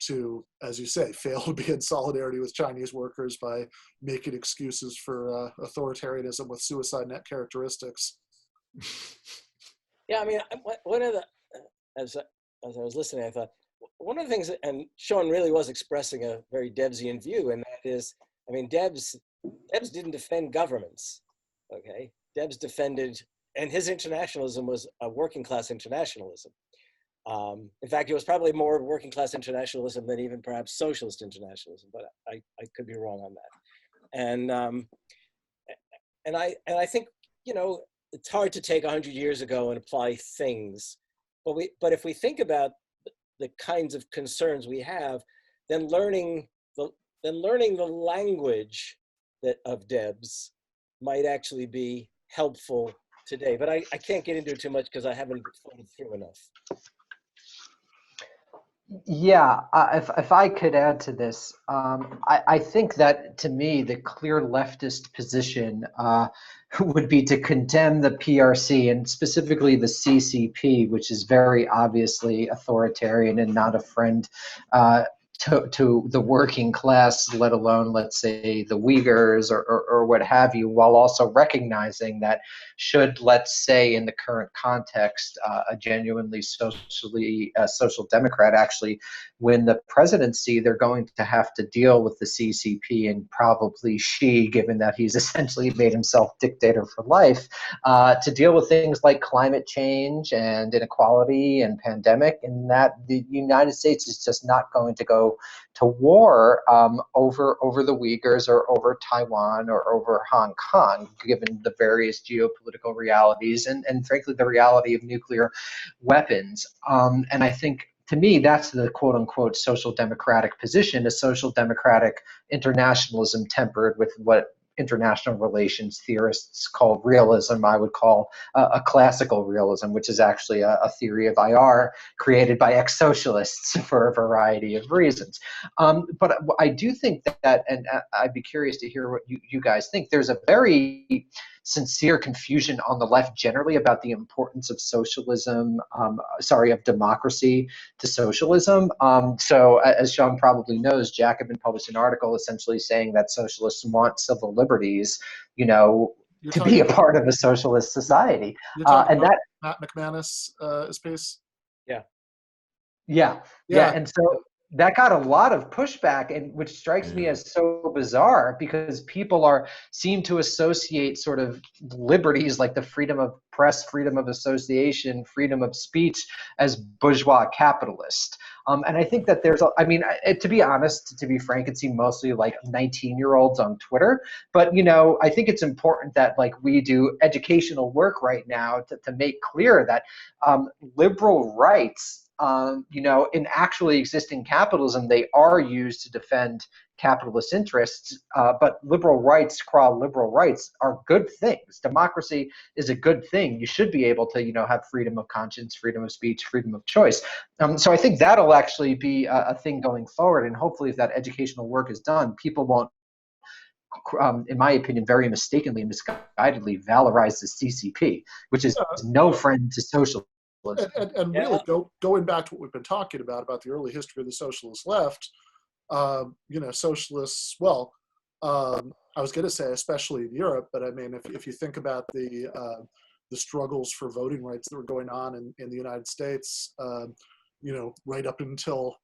to, as you say, fail to be in solidarity with Chinese workers by making excuses for authoritarianism with suicide net characteristics. Yeah, I mean, one of the, as I was listening, I thought, one of the things, and Sean really was expressing a very Debsian view, and that is, I mean, Debs didn't defend governments, okay? Debs defended, and his internationalism was a working class internationalism. In fact, it was probably more working class internationalism than even perhaps socialist internationalism, but I could be wrong on that. And I think, it's hard to take 100 years ago and apply things, but if we think about the kinds of concerns we have, then learning the language of Debs might actually be helpful today. But I can't get into it too much because I haven't thought it through enough. Yeah, if I could add to this, I think that, to me, the clear leftist position would be to condemn the PRC, and specifically the CCP, which is very obviously authoritarian and not a friend to the working class, let alone, let's say, the Uyghurs or what have you, while also recognizing that should, let's say, in the current context, a genuinely social democrat actually win the presidency, they're going to have to deal with the CCP and probably Xi, given that he's essentially made himself dictator for life, to deal with things like climate change and inequality and pandemic, and that the United States is just not going to go to war over the Uyghurs or over Taiwan or over Hong Kong, given the various geopolitical realities and frankly the reality of nuclear weapons. And I think, to me, that's the quote unquote social democratic position, a social democratic internationalism tempered with what international relations theorists call realism, I would call a classical realism, which is actually a theory of IR created by ex-socialists for a variety of reasons. But I do think that, and I'd be curious to hear what you guys think, there's a very sincere confusion on the left generally about the importance of socialism, of democracy to socialism. So as Sean probably knows, Jacobin published an article essentially saying that socialists want civil liberties, to be a part of a socialist society. You're talking and about that Matt McManus' piece? Yeah. And so that got a lot of pushback, and which strikes me as so bizarre because people seem to associate sort of liberties like the freedom of press, freedom of association, freedom of speech as bourgeois capitalist. And I think that to be honest, to be frank, it seemed mostly like 19-year-olds on Twitter. But, I think it's important that we do educational work right now to make clear that liberal rights, in actually existing capitalism, they are used to defend capitalist interests, but liberal rights, qua liberal rights, are good things. Democracy is a good thing. You should be able to, have freedom of conscience, freedom of speech, freedom of choice. So I think that'll actually be a thing going forward, and hopefully if that educational work is done, people won't, in my opinion, very mistakenly and misguidedly valorize the CCP, which is no friend to socialism. And really going back to what we've been talking about the early history of the socialist left, socialists, I was going to say especially in Europe, but I mean, if you think about the struggles for voting rights that were going on in the United States, right up until,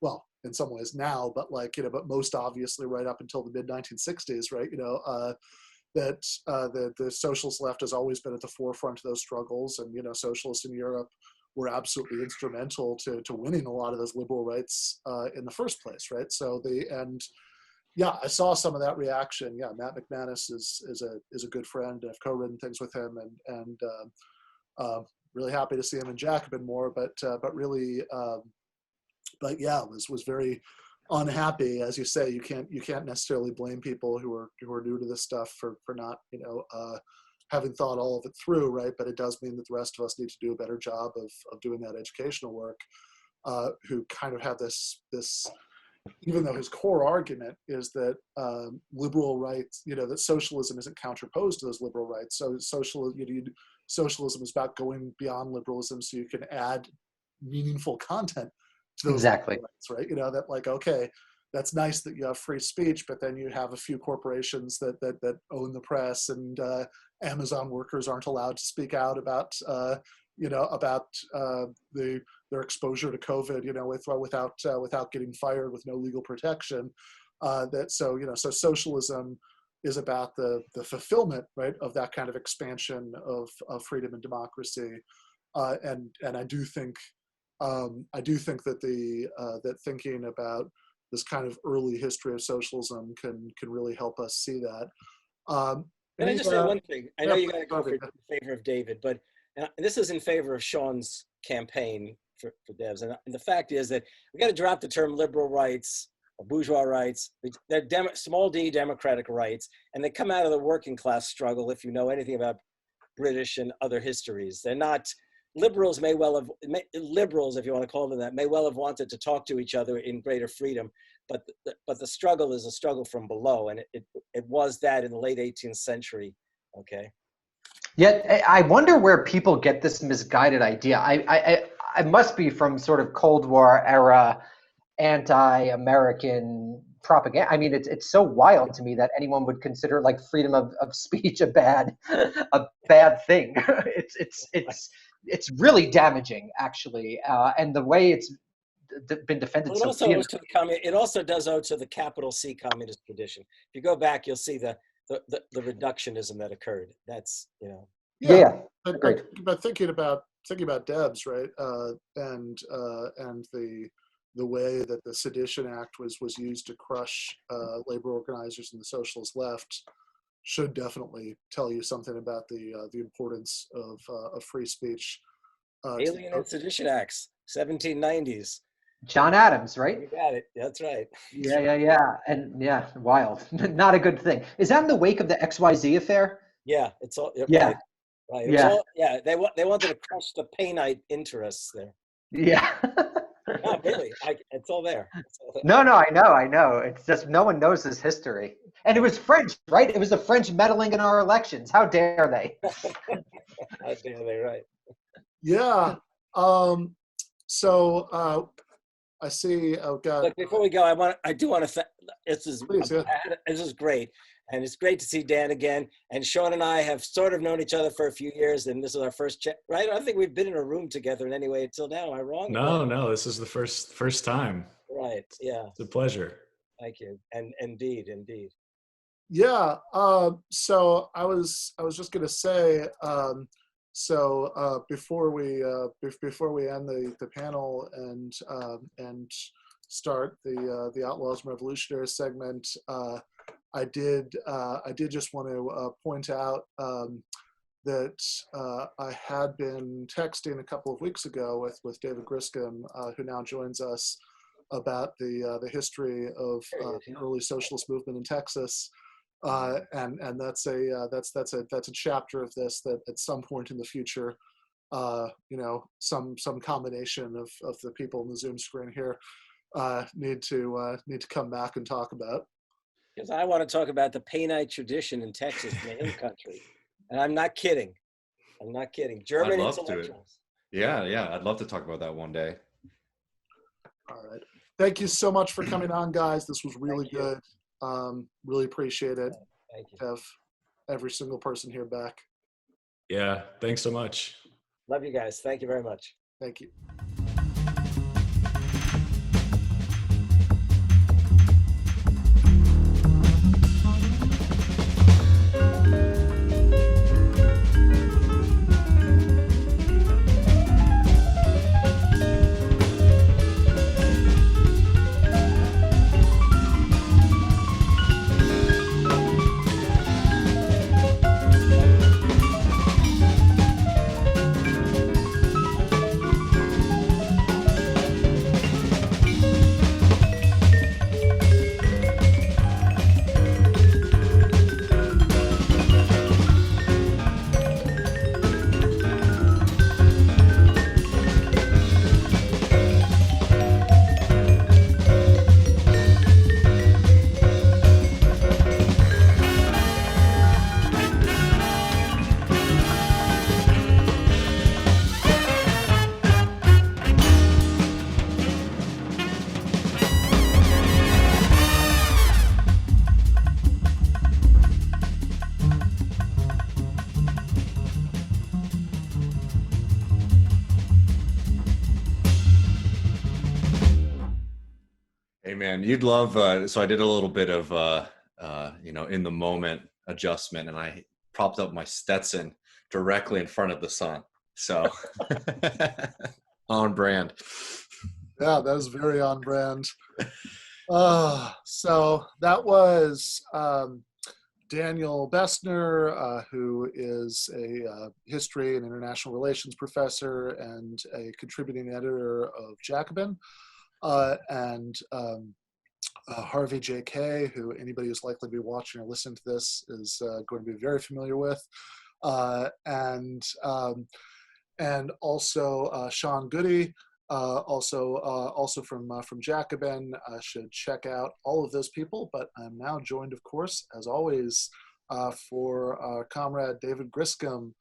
in some ways now, but but most obviously right up until the mid-1960s, right? That the socialist left has always been at the forefront of those struggles, and socialists in Europe were absolutely instrumental to winning a lot of those liberal rights in the first place, right? So I saw some of that reaction. Yeah, Matt McManus is a good friend. I've co-written things with him, and really happy to see him in Jacobin more. But really, was very unhappy. As you say, you can't necessarily blame people who are new to this stuff for not having thought all of it through, right? But it does mean that the rest of us need to do a better job of doing that educational work. Who kind of have this, even though his core argument is that liberal rights, that socialism isn't counterposed to those liberal rights. So socialism is about going beyond liberalism, so you can add meaningful content to those exactly rights, right? That okay, that's nice that you have free speech, but then you have a few corporations that own the press, and Amazon workers aren't allowed to speak out about their exposure to COVID, without getting fired with no legal protection. So socialism is about the fulfillment, right, of that kind of expansion of freedom and democracy, and I do think that that thinking about this kind of early history of socialism can really help us see that. Can I just say one thing? I know you got to go in favor of David, but this is in favor of Sean's campaign for Debs. And the fact is that we got to drop the term liberal rights or bourgeois rights. They're small d democratic rights, and they come out of the working class struggle. If you know anything about British and other histories, they're not. Liberals, if you want to call them that, may well have wanted to talk to each other in greater freedom, but the struggle is a struggle from below, and it was that in the late 18th century. Okay. Yet I wonder where people get this misguided idea. I must be from sort of Cold War era anti-American propaganda. I mean, it's so wild to me that anyone would consider freedom of speech a bad thing. It's really damaging, actually, and the way it's been defended. Well, it also does owe to the capital C communist tradition. If you go back, you'll see the reductionism that occurred. That's But thinking about Debs, right, and the way that the Sedition Act was used to crush labor organizers in the socialist left should definitely tell you something about the importance of free speech. Alien and Sedition Acts, 1790s. John Adams, You right? got it. That's right. Yeah. And yeah, wild. Not a good thing. Is that in the wake of the XYZ affair? Yeah, it's all Yeah. right. Right. It was Yeah. all, yeah, they wanted to crush the Painite interests there. Yeah. No, really, it's all there. It's all there. No, I know. It's just no one knows this history. And it was French, right? It was the French meddling in our elections. How dare they? How dare they, right? Yeah. So I see. Oh God. Look, before we go, I do want to. This is Please, yeah. this is great, and it's great to see Dan again. And Sean and I have sort of known each other for a few years, and this is our first chat. Right? I don't think we've been in a room together in any way until now. Am I wrong? No, this is the first time. Right. Yeah. It's a pleasure. Thank you. And indeed. Yeah. So I was just gonna say. Before we end the panel and start the Outlaws and Revolutionaries segment, I did just want to point out that I had been texting a couple of weeks ago with David Griscom, who now joins us, about the history of the early socialist movement in Texas. And that's a chapter of this that at some point in the future, some combination of the people in the Zoom screen here need to come back and talk about. Because I want to talk about the Painite tradition in Texas, in the Hill Country, and I'm not kidding. German I'd love to. intellectuals. Yeah, I'd love to talk about that one day. All right. Thank you so much for coming on, guys. This was really good. Really appreciate it. Thank you. To have every single person here back. Yeah, thanks so much. Love you guys. Thank you very much. Thank you. Hey man, you'd love, so I did a little bit of, in the moment adjustment, and I propped up my Stetson directly in front of the sun. So on brand. Yeah, that is very on brand. So that was Daniel Bestner, who is a history and international relations professor and a contributing editor of Jacobin, and Harvey J.K., who anybody who's likely to be watching or listening to this is going to be very familiar with, and also Sean Goody, also from Jacobin. Should check out all of those people. But I'm now joined, of course, as always, for our comrade David Griscom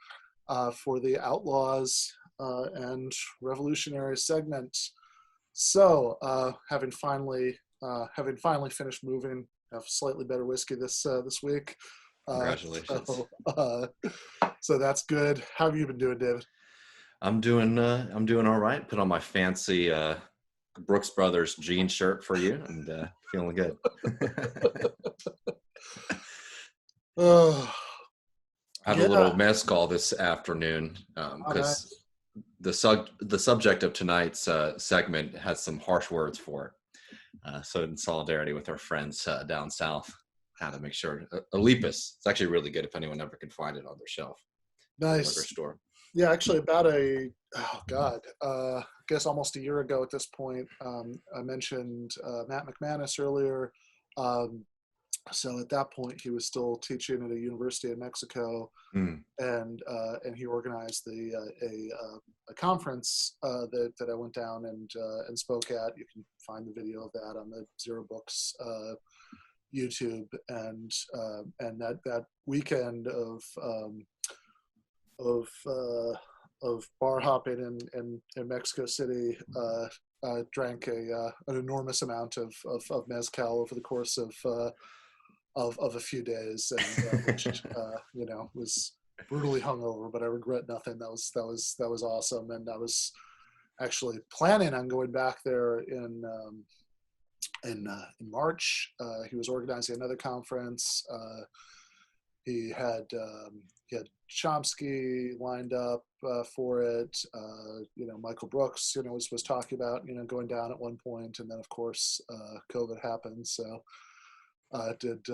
for the Outlaws and Revolutionary segment. So, having finally finished moving, have slightly better whiskey this week. Congratulations. So that's good. How have you been doing, David? I'm doing all right. Put on my fancy Brooks Brothers jean shirt for you, and feeling good. Oh, I have a little mezcal this afternoon because the subject of tonight's segment has some harsh words for it. So in solidarity with our friends down south, how to make sure Alepus. It's actually really good if anyone ever can find it on their shelf. nice. Liquor store. Yeah, actually, about I guess almost a year ago at this point, I mentioned Matt McManus earlier. Um, so at that point, he was still teaching at a university in Mexico, and he organized a conference that I went down and spoke at. You can find the video of that on the Zero Books YouTube, and that weekend of bar hopping in Mexico City, drank an enormous amount of mezcal over the course of a few days, and which was brutally hungover, but I regret nothing. That was awesome, and I was actually planning on going back there in March. He was organizing another conference. He had Chomsky lined up for it. Michael Brooks, was talking about going down at one point, and then of course COVID happened. So did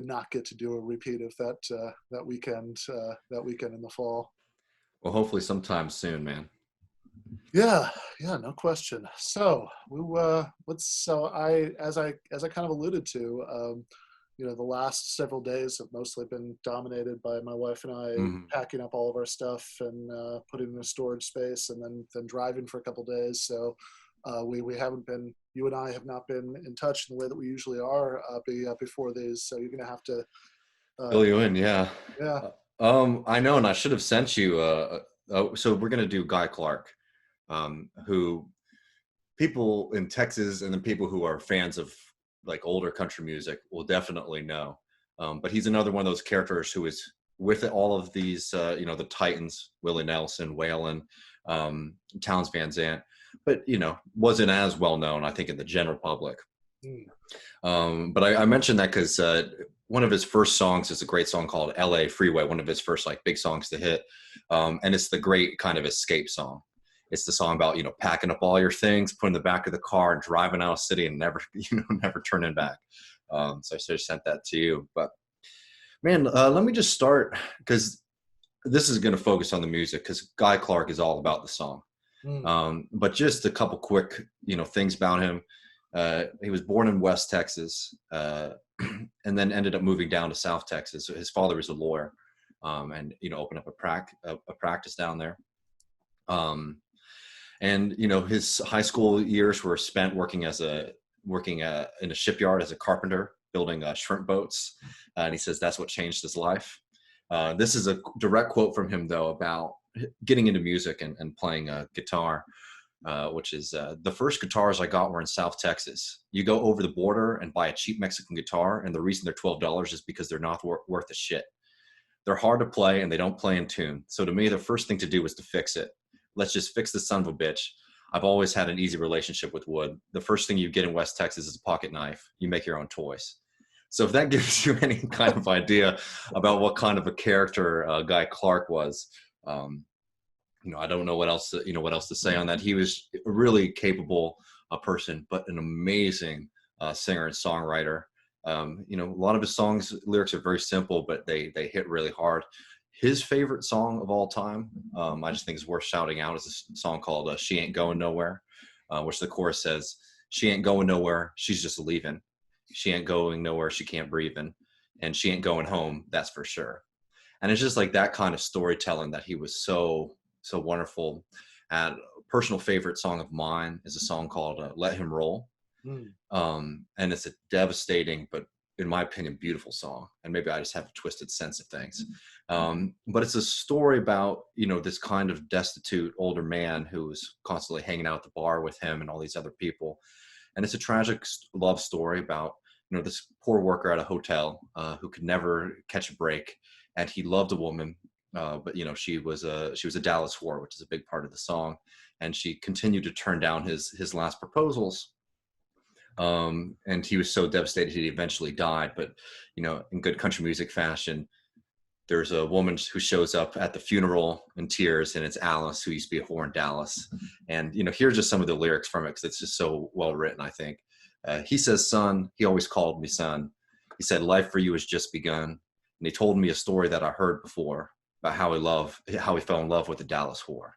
not get to do a repeat of that weekend in the fall. Well, hopefully sometime soon, man. Yeah, no question. So as I kind of alluded to, the last several days have mostly been dominated by my wife and I packing up all of our stuff and putting in a storage space, and then driving for a couple days. So we haven't been, you and I have not been in touch in the way that we usually are before these. So you're gonna have to fill you in, yeah. Yeah. I know, and I should have sent you. So we're gonna do Guy Clark, who people in Texas and then people who are fans of like older country music will definitely know. But he's another one of those characters who is with all of these, the Titans, Willie Nelson, Waylon, Townes Van Zandt, but wasn't as well known, I think, in the general public. But I mentioned that because one of his first songs is a great song called LA Freeway, one of his first like big songs to hit. And it's the great kind of escape song. It's the song about, packing up all your things, putting in the back of the car, and driving out of the city and never turning back. So I should have sent that to you. But man, let me just start, because this is going to focus on the music, because Guy Clark is all about the song. But just a couple quick, things about him. He was born in West Texas, and then ended up moving down to South Texas. So his father was a lawyer, and opened up a practice down there. And his high school years were spent working in a shipyard as a carpenter, building shrimp boats. And he says that's what changed his life. This is a direct quote from him, though, about getting into music and playing guitar, which is the first guitars I got were in South Texas. You go over the border and buy a cheap Mexican guitar, and the reason they're $12 is because they're not worth a shit. They're hard to play, and they don't play in tune. So to me, the first thing to do was to fix it. Let's just fix the son of a bitch. I've always had an easy relationship with wood. The first thing you get in West Texas is a pocket knife. You make your own toys. So if that gives you any kind of idea about what kind of a character Guy Clark was, I don't know what else to say on that. He was a really capable person, but an amazing singer and songwriter. A lot of his lyrics are very simple, but they hit really hard. His favorite song of all time, I just think is worth shouting out, is a song called She Ain't Going Nowhere, which the chorus says, she ain't going nowhere, she's just leaving. She ain't going nowhere, she can't breathe in. And she ain't going home, that's for sure. And it's just like that kind of storytelling that he was so wonderful. And a personal favorite song of mine is a song called Let Him Roll. And it's a devastating, but in my opinion, beautiful song. And maybe I just have a twisted sense of things. But it's a story about, this kind of destitute older man who was constantly hanging out at the bar with him and all these other people. And it's a tragic love story about, this poor worker at a hotel who could never catch a break. And he loved a woman, but, she was a Dallas whore, which is a big part of the song. And she continued to turn down his last proposals. And he was so devastated he eventually died. But, in good country music fashion, there's a woman who shows up at the funeral in tears, and it's Alice, who used to be a whore in Dallas. And, here's just some of the lyrics from it, because it's just so well written, I think. He says, son, he always called me son. He said, life for you has just begun. And he told me a story that I heard before. about how he fell in love with the Dallas whore.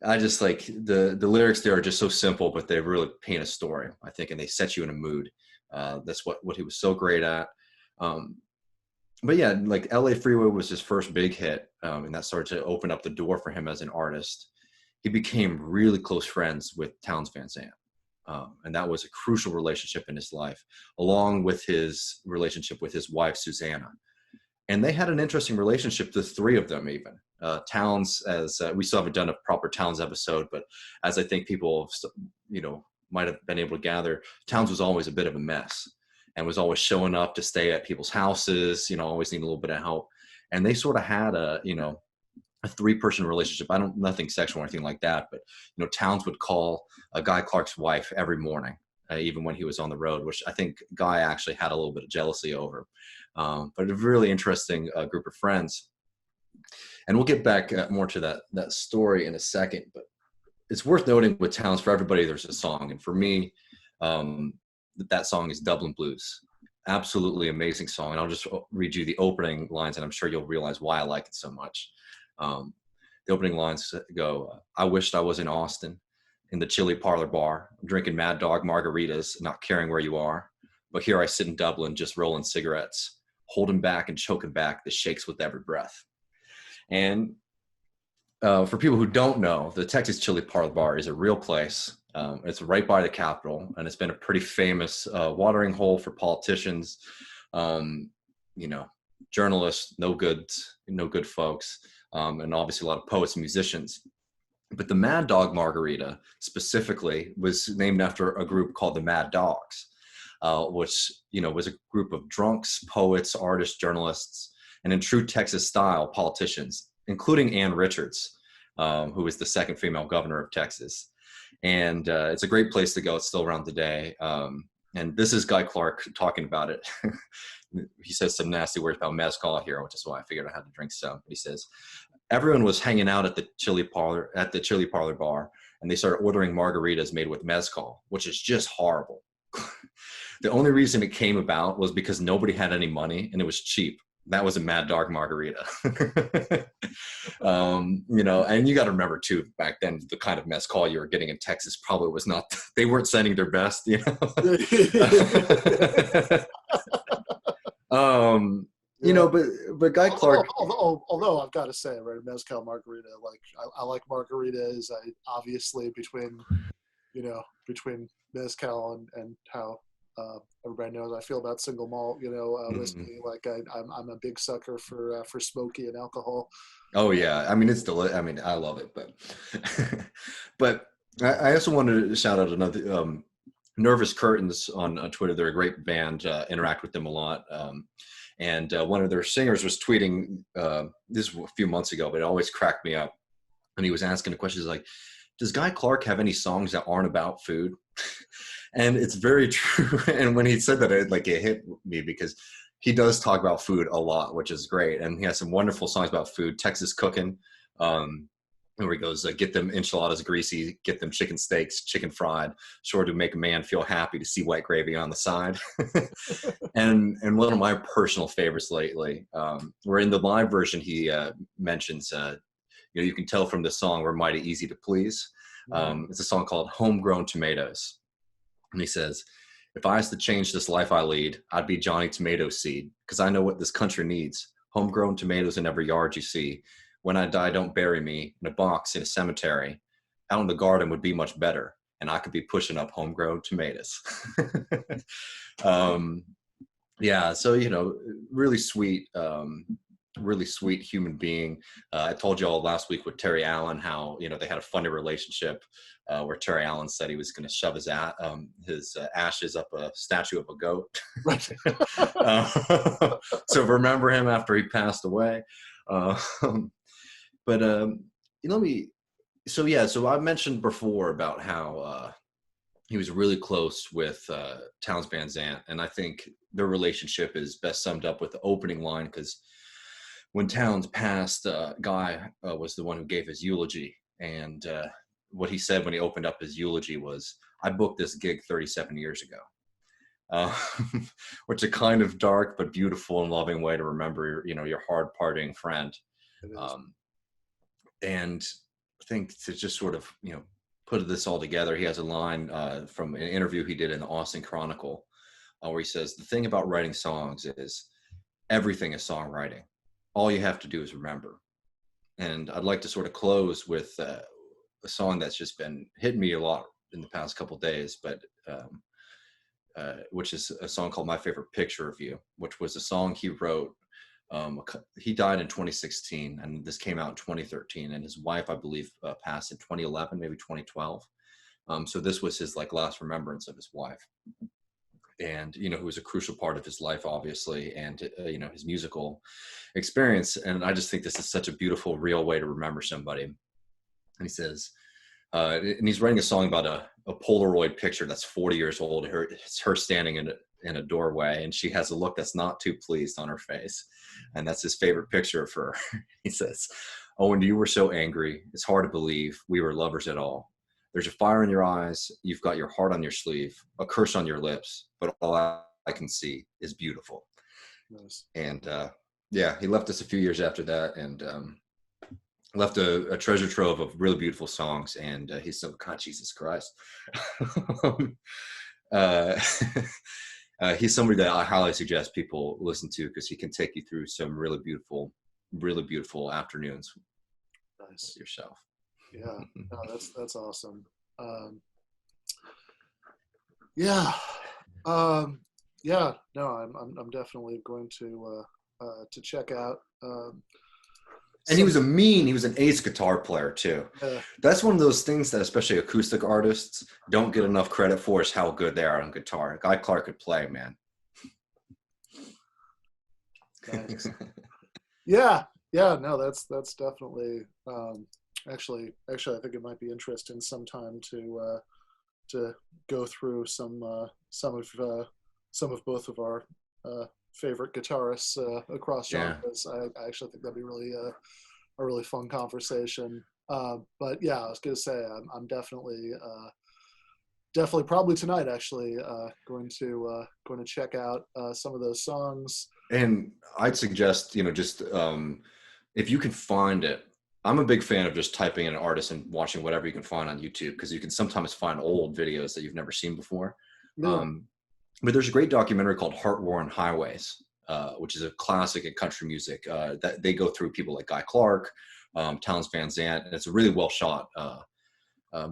I just like the lyrics there are just so simple, but they really paint a story, I think, and they set you in a mood. That's what he was so great at. But yeah, like LA Freeway was his first big hit, and that started to open up the door for him as an artist. He became really close friends with Townes Van Zandt. And that was a crucial relationship in his life, along with his relationship with his wife, Susanna. And they had an interesting relationship, the three of them even. Townes, as we still haven't done a proper Townes episode, but as I think people, might have been able to gather, Townes was always a bit of a mess and was always showing up to stay at people's houses, always needing a little bit of help. And they sort of had a 3-person relationship. Nothing sexual or anything like that, but Townes would call Guy Clark's wife every morning, even when he was on the road, which I think Guy actually had a little bit of jealousy over. But a really interesting group of friends. And we'll get back more to that story in a second, but it's worth noting with Townes, for everybody there's a song, and for me, that song is Dublin Blues. Absolutely amazing song. And I'll just read you the opening lines, and I'm sure you'll realize why I like it so much. The opening lines go, I wished I was in Austin, in the Chili Parlor bar, drinking Mad Dog margaritas, not caring where you are. But here I sit in Dublin, just rolling cigarettes, holding back and choking back the shakes with every breath. And for people who don't know, the Texas Chili Parlor bar is a real place. It's right by the Capitol, and it's been a pretty famous watering hole for politicians, journalists, no good folks, and obviously a lot of poets and musicians. But the Mad Dog margarita specifically was named after a group called the Mad Dogs, which was a group of drunks, poets, artists, journalists, and in true Texas style, politicians, including Ann Richards, who was the second female governor of Texas. And it's a great place to go. It's still around today. And this is Guy Clark talking about it. He says some nasty words about Mezcal here, which is why I figured I had to drink some. But he says, everyone was hanging out at the Chili Parlor bar, and they started ordering margaritas made with Mezcal, which is just horrible. The only reason it came about was because nobody had any money and it was cheap. That was a Mad Dog margarita. And you got to remember too, back then, the kind of Mezcal you were getting in Texas probably was not, they weren't sending their best, but Guy Clark. Although I've got to say, right, Mezcal margarita, like I like margaritas. Obviously between Mezcal and how everybody knows I feel about single malt, whiskey. Like I'm a big sucker for smoky and alcohol. Oh yeah, I mean it's delicious. I mean I love it, but I also wanted to shout out another Nervous Curtains on Twitter. They're a great band. Interact with them a lot. And one of their singers was tweeting, this was a few months ago, but it always cracked me up. And he was asking the question, like, does Guy Clark have any songs that aren't about food? And it's very true. And when he said that, it hit me because he does talk about food a lot, which is great. And he has some wonderful songs about food, Texas cooking, where he goes, get them enchiladas greasy, get them chicken steaks, chicken fried, sure to make a man feel happy to see white gravy on the side. and one of my personal favorites lately, where in the live version he mentions, you can tell from the song we're mighty easy to please. It's a song called Homegrown Tomatoes. And he says, if I was to change this life I lead, I'd be Johnny Tomato Seed, because I know what this country needs. Homegrown tomatoes in every yard you see. When I die, don't bury me in a box in a cemetery. Out in the garden would be much better, and I could be pushing up homegrown tomatoes. Yeah, so, really sweet human being. I told you all last week with Terry Allen how, they had a funny relationship where Terry Allen said he was going to shove his ashes up a statue of a goat. So remember him after he passed away. So I mentioned before about how he was really close with Townes Van Zandt, and I think their relationship is best summed up with the opening line, because when Townes passed, Guy was the one who gave his eulogy, and what he said when he opened up his eulogy was, I booked this gig 37 years ago. uh, which is a kind of dark but beautiful and loving way to remember your hard partying friend. And I think to just sort of put this all together, he has a line from an interview he did in the Austin Chronicle, where he says, the thing about writing songs is everything is songwriting. All you have to do is remember. And I'd like to sort of close with a song that's just been hitting me a lot in the past couple of days, but which is a song called My Favorite Picture of You, which was a song he wrote. He died in 2016, and this came out in 2013, and his wife, I believe, passed in 2011, maybe 2012. So this was his last remembrance of his wife, and who was a crucial part of his life, obviously, and his musical experience. And I just think this is such a beautiful, real way to remember somebody. And he says, and he's writing a song about a Polaroid picture that's 40 years old. It's her standing in a doorway, and she has a look that's not too pleased on her face, and that's his favorite picture of her. He says, oh, and you were so angry, it's hard to believe we were lovers at all. There's a fire in your eyes, you've got your heart on your sleeve, a curse on your lips, but all I can see is beautiful. Nice. And he left us a few years after that, and left a treasure trove of really beautiful songs. And he's so, God, Jesus Christ. He's somebody that I highly suggest people listen to, because he can take you through some really beautiful afternoons. Nice. With yourself. Yeah, no, that's awesome. No, I'm definitely going to check out. And he was an ace guitar player too. That's one of those things that especially acoustic artists don't get enough credit for, is how good they are on guitar. Guy Clark could play, man. Nice. No, that's definitely. Actually, I think it might be interesting sometime to go through some of both of our favorite guitarists across genres. I actually think that'd be really a really fun conversation. But yeah, I was gonna say I'm definitely probably tonight actually going to check out some of those songs. And I'd suggest just if you can find it. I'm a big fan of just typing in an artist and watching whatever you can find on YouTube, because you can sometimes find old videos that you've never seen before. Yeah. But there's a great documentary called Heart-Worn Highways, which is a classic in country music. That they go through people like Guy Clark, Townes Van Zandt, and it's a really well shot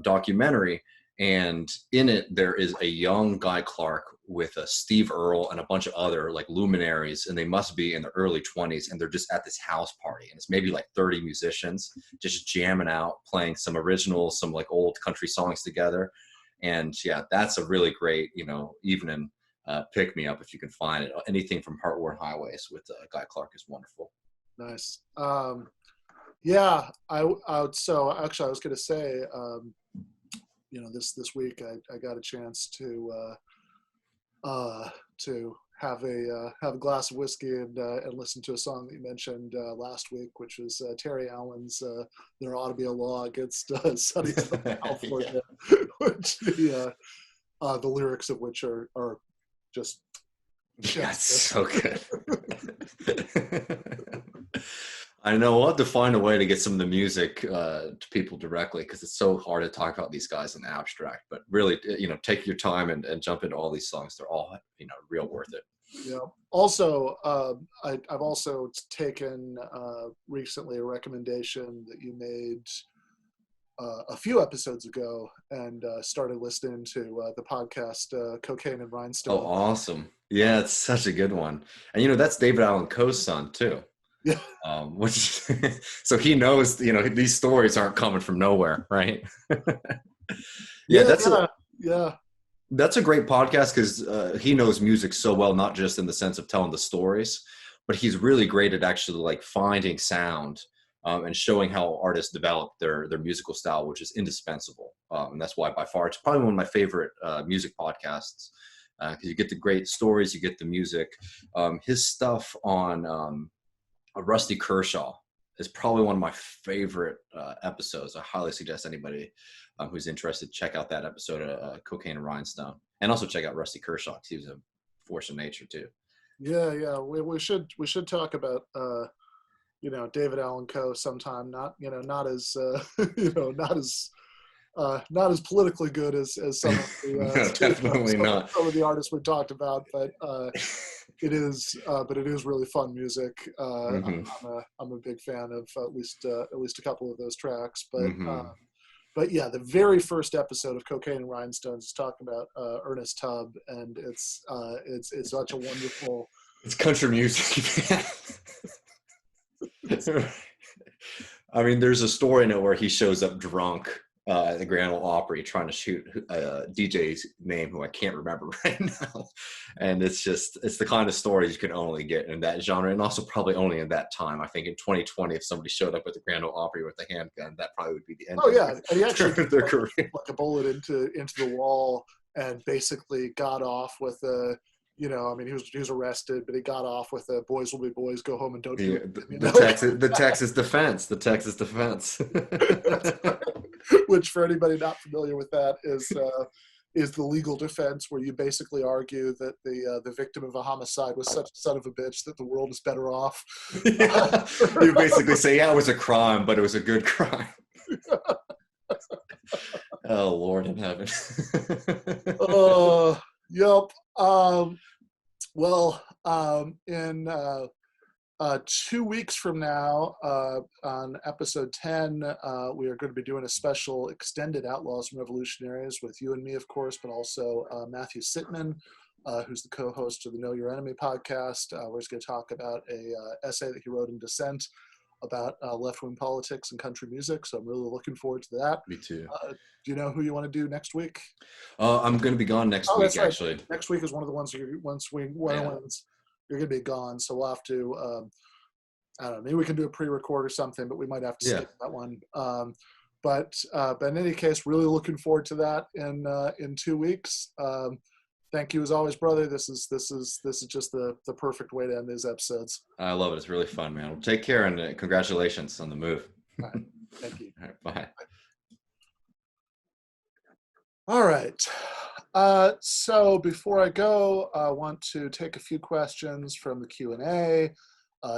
documentary. And in it, there is a young Guy Clark with Steve Earle and a bunch of other luminaries, and they must be in their early 20s, and they're just at this house party, and it's maybe 30 musicians just jamming out, playing some originals, some old country songs together. And yeah, that's a really great evening pick me up if you can find it. Anything from Heart-Worn Highways with Guy Clark is wonderful. Nice. Yeah, so actually I was going to say, this week I got a chance to have a glass of whiskey and listen to a song that you mentioned last week, which was Terry Allen's "There Ought to Be a Law Against Sunnytown, California," which the lyrics of which are just so good. I know we'll have to find a way to get some of the music to people directly, because it's so hard to talk about these guys in abstract. But really, take your time and jump into all these songs. They're all real worth it. Yeah. Also, I've also taken recently a recommendation that you made a few episodes ago, and started listening to the podcast Cocaine and Rhinestone. Oh, awesome! Yeah, it's such a good one. And that's David Allan Coe's son too. Yeah. Which so he knows these stories aren't coming from nowhere, right? That's a great podcast, because he knows music so well, not just in the sense of telling the stories, but he's really great at actually finding sound and showing how artists develop their musical style, which is indispensable. And that's why by far it's probably one of my favorite music podcasts, because you get the great stories, you get the music. His stuff on Rusty Kershaw is probably one of my favorite episodes. I highly suggest anybody who's interested check out that episode of Cocaine and Rhinestone. And also check out Rusty Kershaw, 'cause he was a force of nature too. Yeah. We should talk about David Allan Coe sometime. Not as not as politically good as some of the No, definitely not. some of the artists we talked about, but it is really fun music. Mhm. I'm a big fan of at least a couple of those tracks, but. Mhm. But yeah, the very first episode of Cocaine and Rhinestones is talking about Ernest Tubb, and it's such a wonderful. It's country music. I mean, there's a story in it where he shows up drunk at the Grand Ole Opry trying to shoot a DJ's name who I can't remember right now. And it's the kind of stories you can only get in that genre, and also probably only in that time. I think in 2020, if somebody showed up at the Grand Ole Opry with a handgun, that probably would be the end Oh yeah, and he actually of their career. Like a bullet into the wall, and basically got off with a. He was arrested, but he got off with a "boys will be boys, go home and don't do it." The Texas defense. Which, for anybody not familiar with that, is the legal defense, where you basically argue that the victim of a homicide was such a son of a bitch that the world is better off. Yeah. You basically say, yeah, it was a crime, but it was a good crime. Oh, Lord in heaven. Yep. In 2 weeks from now, on episode 10, we are going to be doing a special extended Outlaws and Revolutionaries with you and me, of course, but also Matthew Sitman, who's the co-host of the Know Your Enemy podcast. We're just going to talk about a essay that he wrote in Dissent about left-wing politics and country music. So I'm really looking forward to that. Me too. Do you know who you want to do next week? I'm going to be gone next week, that's right. actually. Next week is one of the ones you're going to be gone. So we'll have to, I don't know, maybe we can do a pre-record or something, but we might have to skip that one. But in any case, really looking forward to that in 2 weeks. Thank you as always, brother. This is just the perfect way to end these episodes. I love it. It's really fun, man. Well, take care, and congratulations on the move. All right. Thank you. All right, bye. All right. So before I go, I want to take a few questions from the Q&A.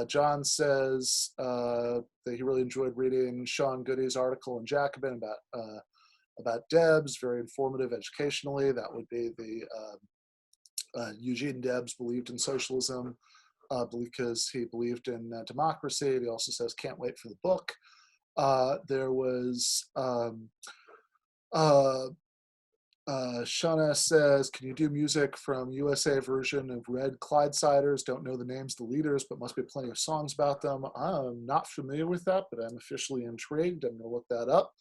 John says that he really enjoyed reading Sean Goody's article in Jacobin about Debs, very informative educationally. That would be the Eugene Debs believed in socialism because he believed in democracy. He also says, can't wait for the book. There was Shauna says, can you do music from USA version of Red Clydesiders? Don't know the names of the leaders, but must be plenty of songs about them. I'm not familiar with that, but I'm officially intrigued. I'm going to look that up.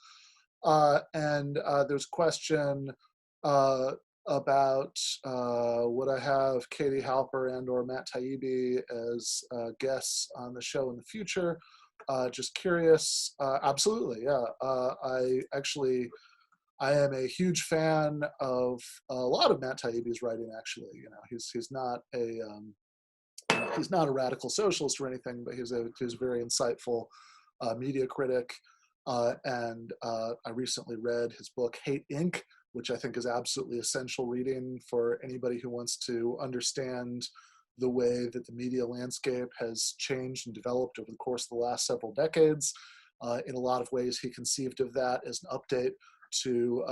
And there's a question about would I have Katie Halper and or Matt Taibbi as guests on the show in the future? Just curious. Absolutely, yeah. I am a huge fan of a lot of Matt Taibbi's writing. Actually, he's not a radical socialist or anything, but he's a very insightful media critic. And I recently read his book Hate Inc., which I think is absolutely essential reading for anybody who wants to understand the way that the media landscape has changed and developed over the course of the last several decades. In a lot of ways, he conceived of that as an update to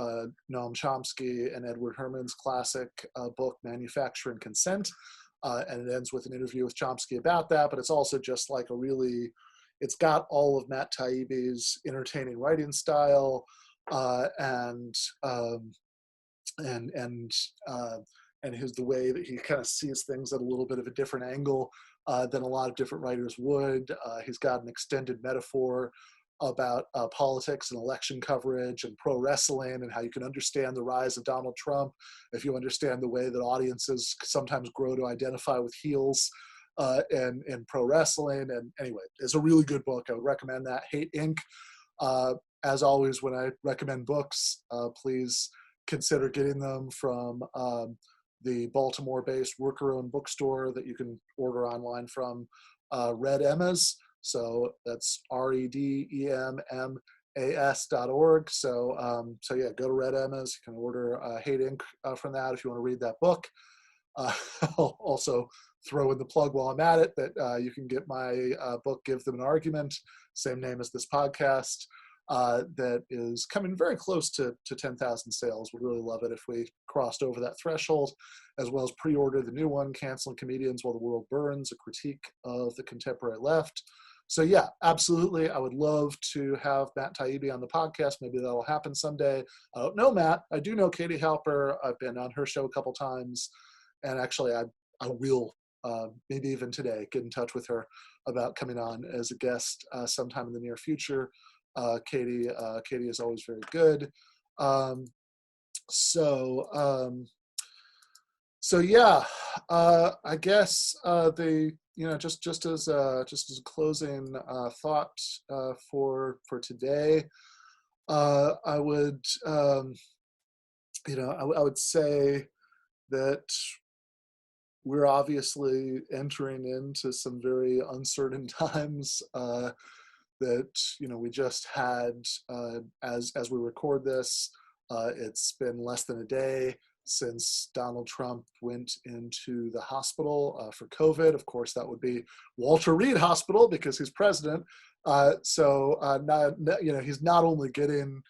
Noam Chomsky and Edward Herman's classic book, Manufacturing Consent. And it ends with an interview with Chomsky about that, but it's also just like it's got all of Matt Taibbi's entertaining writing style and the way that he kind of sees things at a little bit of a different angle than a lot of different writers would. He's got an extended metaphor about politics and election coverage and pro wrestling, and how you can understand the rise of Donald Trump if you understand the way that audiences sometimes grow to identify with heels in pro wrestling. And anyway, it's a really good book. I would recommend that. Hate Inc. As always, when I recommend books, please consider getting them from the Baltimore-based worker-owned bookstore that you can order online from, Red Emma's. So that's REDEMMA. GTAA.org. So yeah, go to Red Emma's. You can order Hate Inc. From that if you want to read that book. I'll also throw in the plug while I'm at it that you can get my book, Give Them an Argument, same name as this podcast, that is coming very close to 10,000 sales. Would really love it if we crossed over that threshold, as well as pre-order the new one, Canceling Comedians While the World Burns, a critique of the contemporary left. So yeah, absolutely. I would love to have Matt Taibbi on the podcast. Maybe that'll happen someday. I don't know Matt. I do know Katie Halper. I've been on her show a couple times. And actually, I will, maybe even today, get in touch with her about coming on as a guest sometime in the near future. Katie is always very good. So yeah, I guess just as a closing thought for today, I would I would say that we're obviously entering into some very uncertain times that we just had as we record this. It's been less than a day since Donald Trump went into the hospital for COVID. Of course, that would be Walter Reed Hospital because he's president. So he's not only getting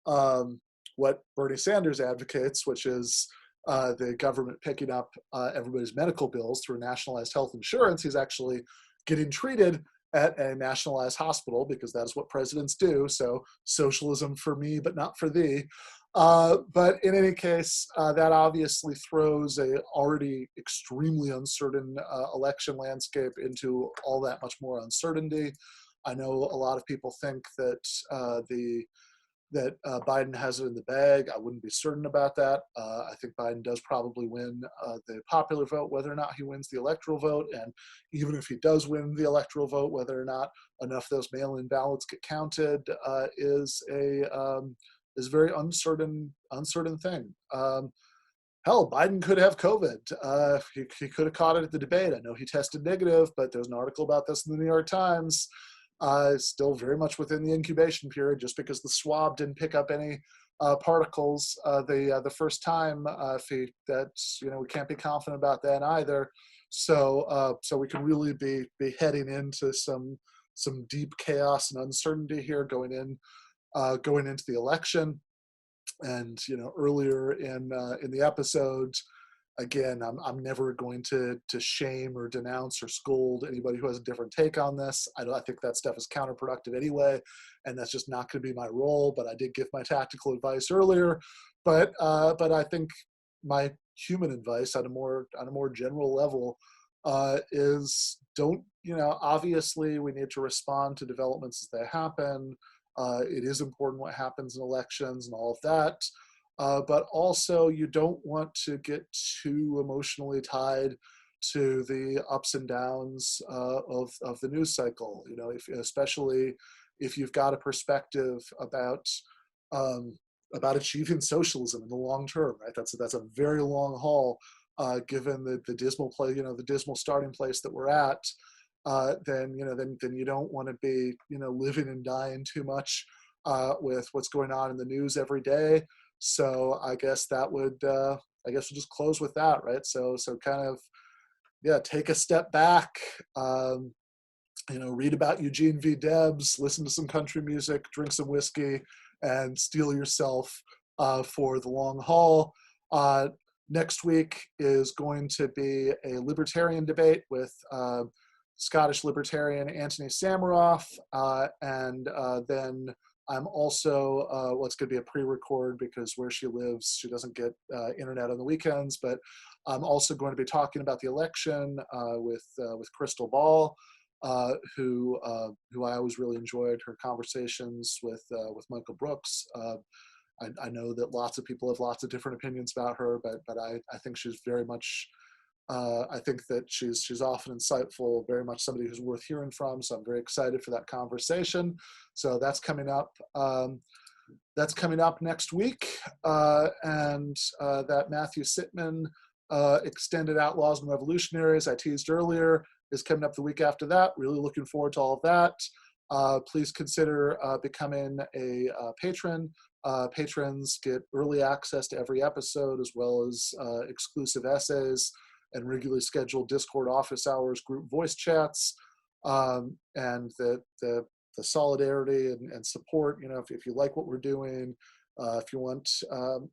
what Bernie Sanders advocates, which is the government picking up everybody's medical bills through nationalized health insurance. He's actually getting treated at a nationalized hospital because that is what presidents do. So socialism for me, but not for thee. But in any case, that obviously throws a already extremely uncertain election landscape into all that much more uncertainty. I know a lot of people think that Biden has it in the bag. I wouldn't be certain about that. I think Biden does probably win the popular vote, whether or not he wins the electoral vote. And even if he does win the electoral vote, whether or not enough of those mail-in ballots get counted is a very uncertain thing. Hell, Biden could have COVID. He could have caught it at the debate. I know he tested negative, but there's an article about this in the New York Times. Still very much within the incubation period, just because the swab didn't pick up any particles the first time. We can't be confident about that either. So we can really be heading into some deep chaos and uncertainty here going into the election. And earlier in the episode, again, I'm never going to shame or denounce or scold anybody who has a different take on this. I think that stuff is counterproductive anyway, and that's just not going to be my role. But I did give my tactical advice earlier. But I think my human advice on a more general level is obviously we need to respond to developments as they happen. It is important what happens in elections and all of that. But also you don't want to get too emotionally tied to the ups and downs of the news cycle. Especially if you've got a perspective about achieving socialism in the long term, right? That's a very long haul, given the dismal the dismal starting place that we're at. Then you don't want to be living and dying too much with what's going on in the news every day. So I guess we'll just close with that, right? So kind of, yeah, take a step back, read about Eugene V. Debs, listen to some country music, drink some whiskey, and steel yourself for the long haul. Next week is going to be a libertarian debate with Scottish libertarian Anthony Samaroff, and then I'm also, it's going to be a pre-record because where she lives, she doesn't get internet on the weekends, but I'm also going to be talking about the election with Crystal Ball, who I always really enjoyed her conversations with Michael Brooks. I know that lots of people have lots of different opinions about her, but I think she's very much, I think that she's often insightful, very much somebody who's worth hearing from. So I'm very excited for that conversation. So that's coming up. That's coming up next week. And that Matthew Sitman Extended Outlaws and Revolutionaries I teased earlier is coming up the week after that. Really looking forward to all of that. please consider becoming a patron. Patrons get early access to every episode, as well as exclusive essays and regularly scheduled Discord office hours, group voice chats, and the solidarity and support. You know, if you like what we're doing, if you want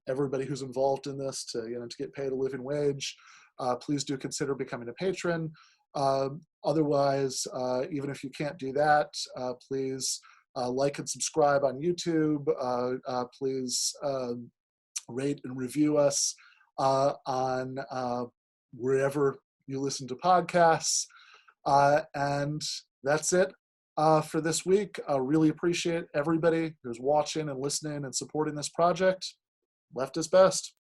everybody who's involved in this to get paid a living wage, please do consider becoming a patron. Otherwise, even if you can't do that, please like and subscribe on YouTube. Please rate and review us on wherever you listen to podcasts. And that's it for this week. I really appreciate everybody who's watching and listening and supporting this project. Left is best.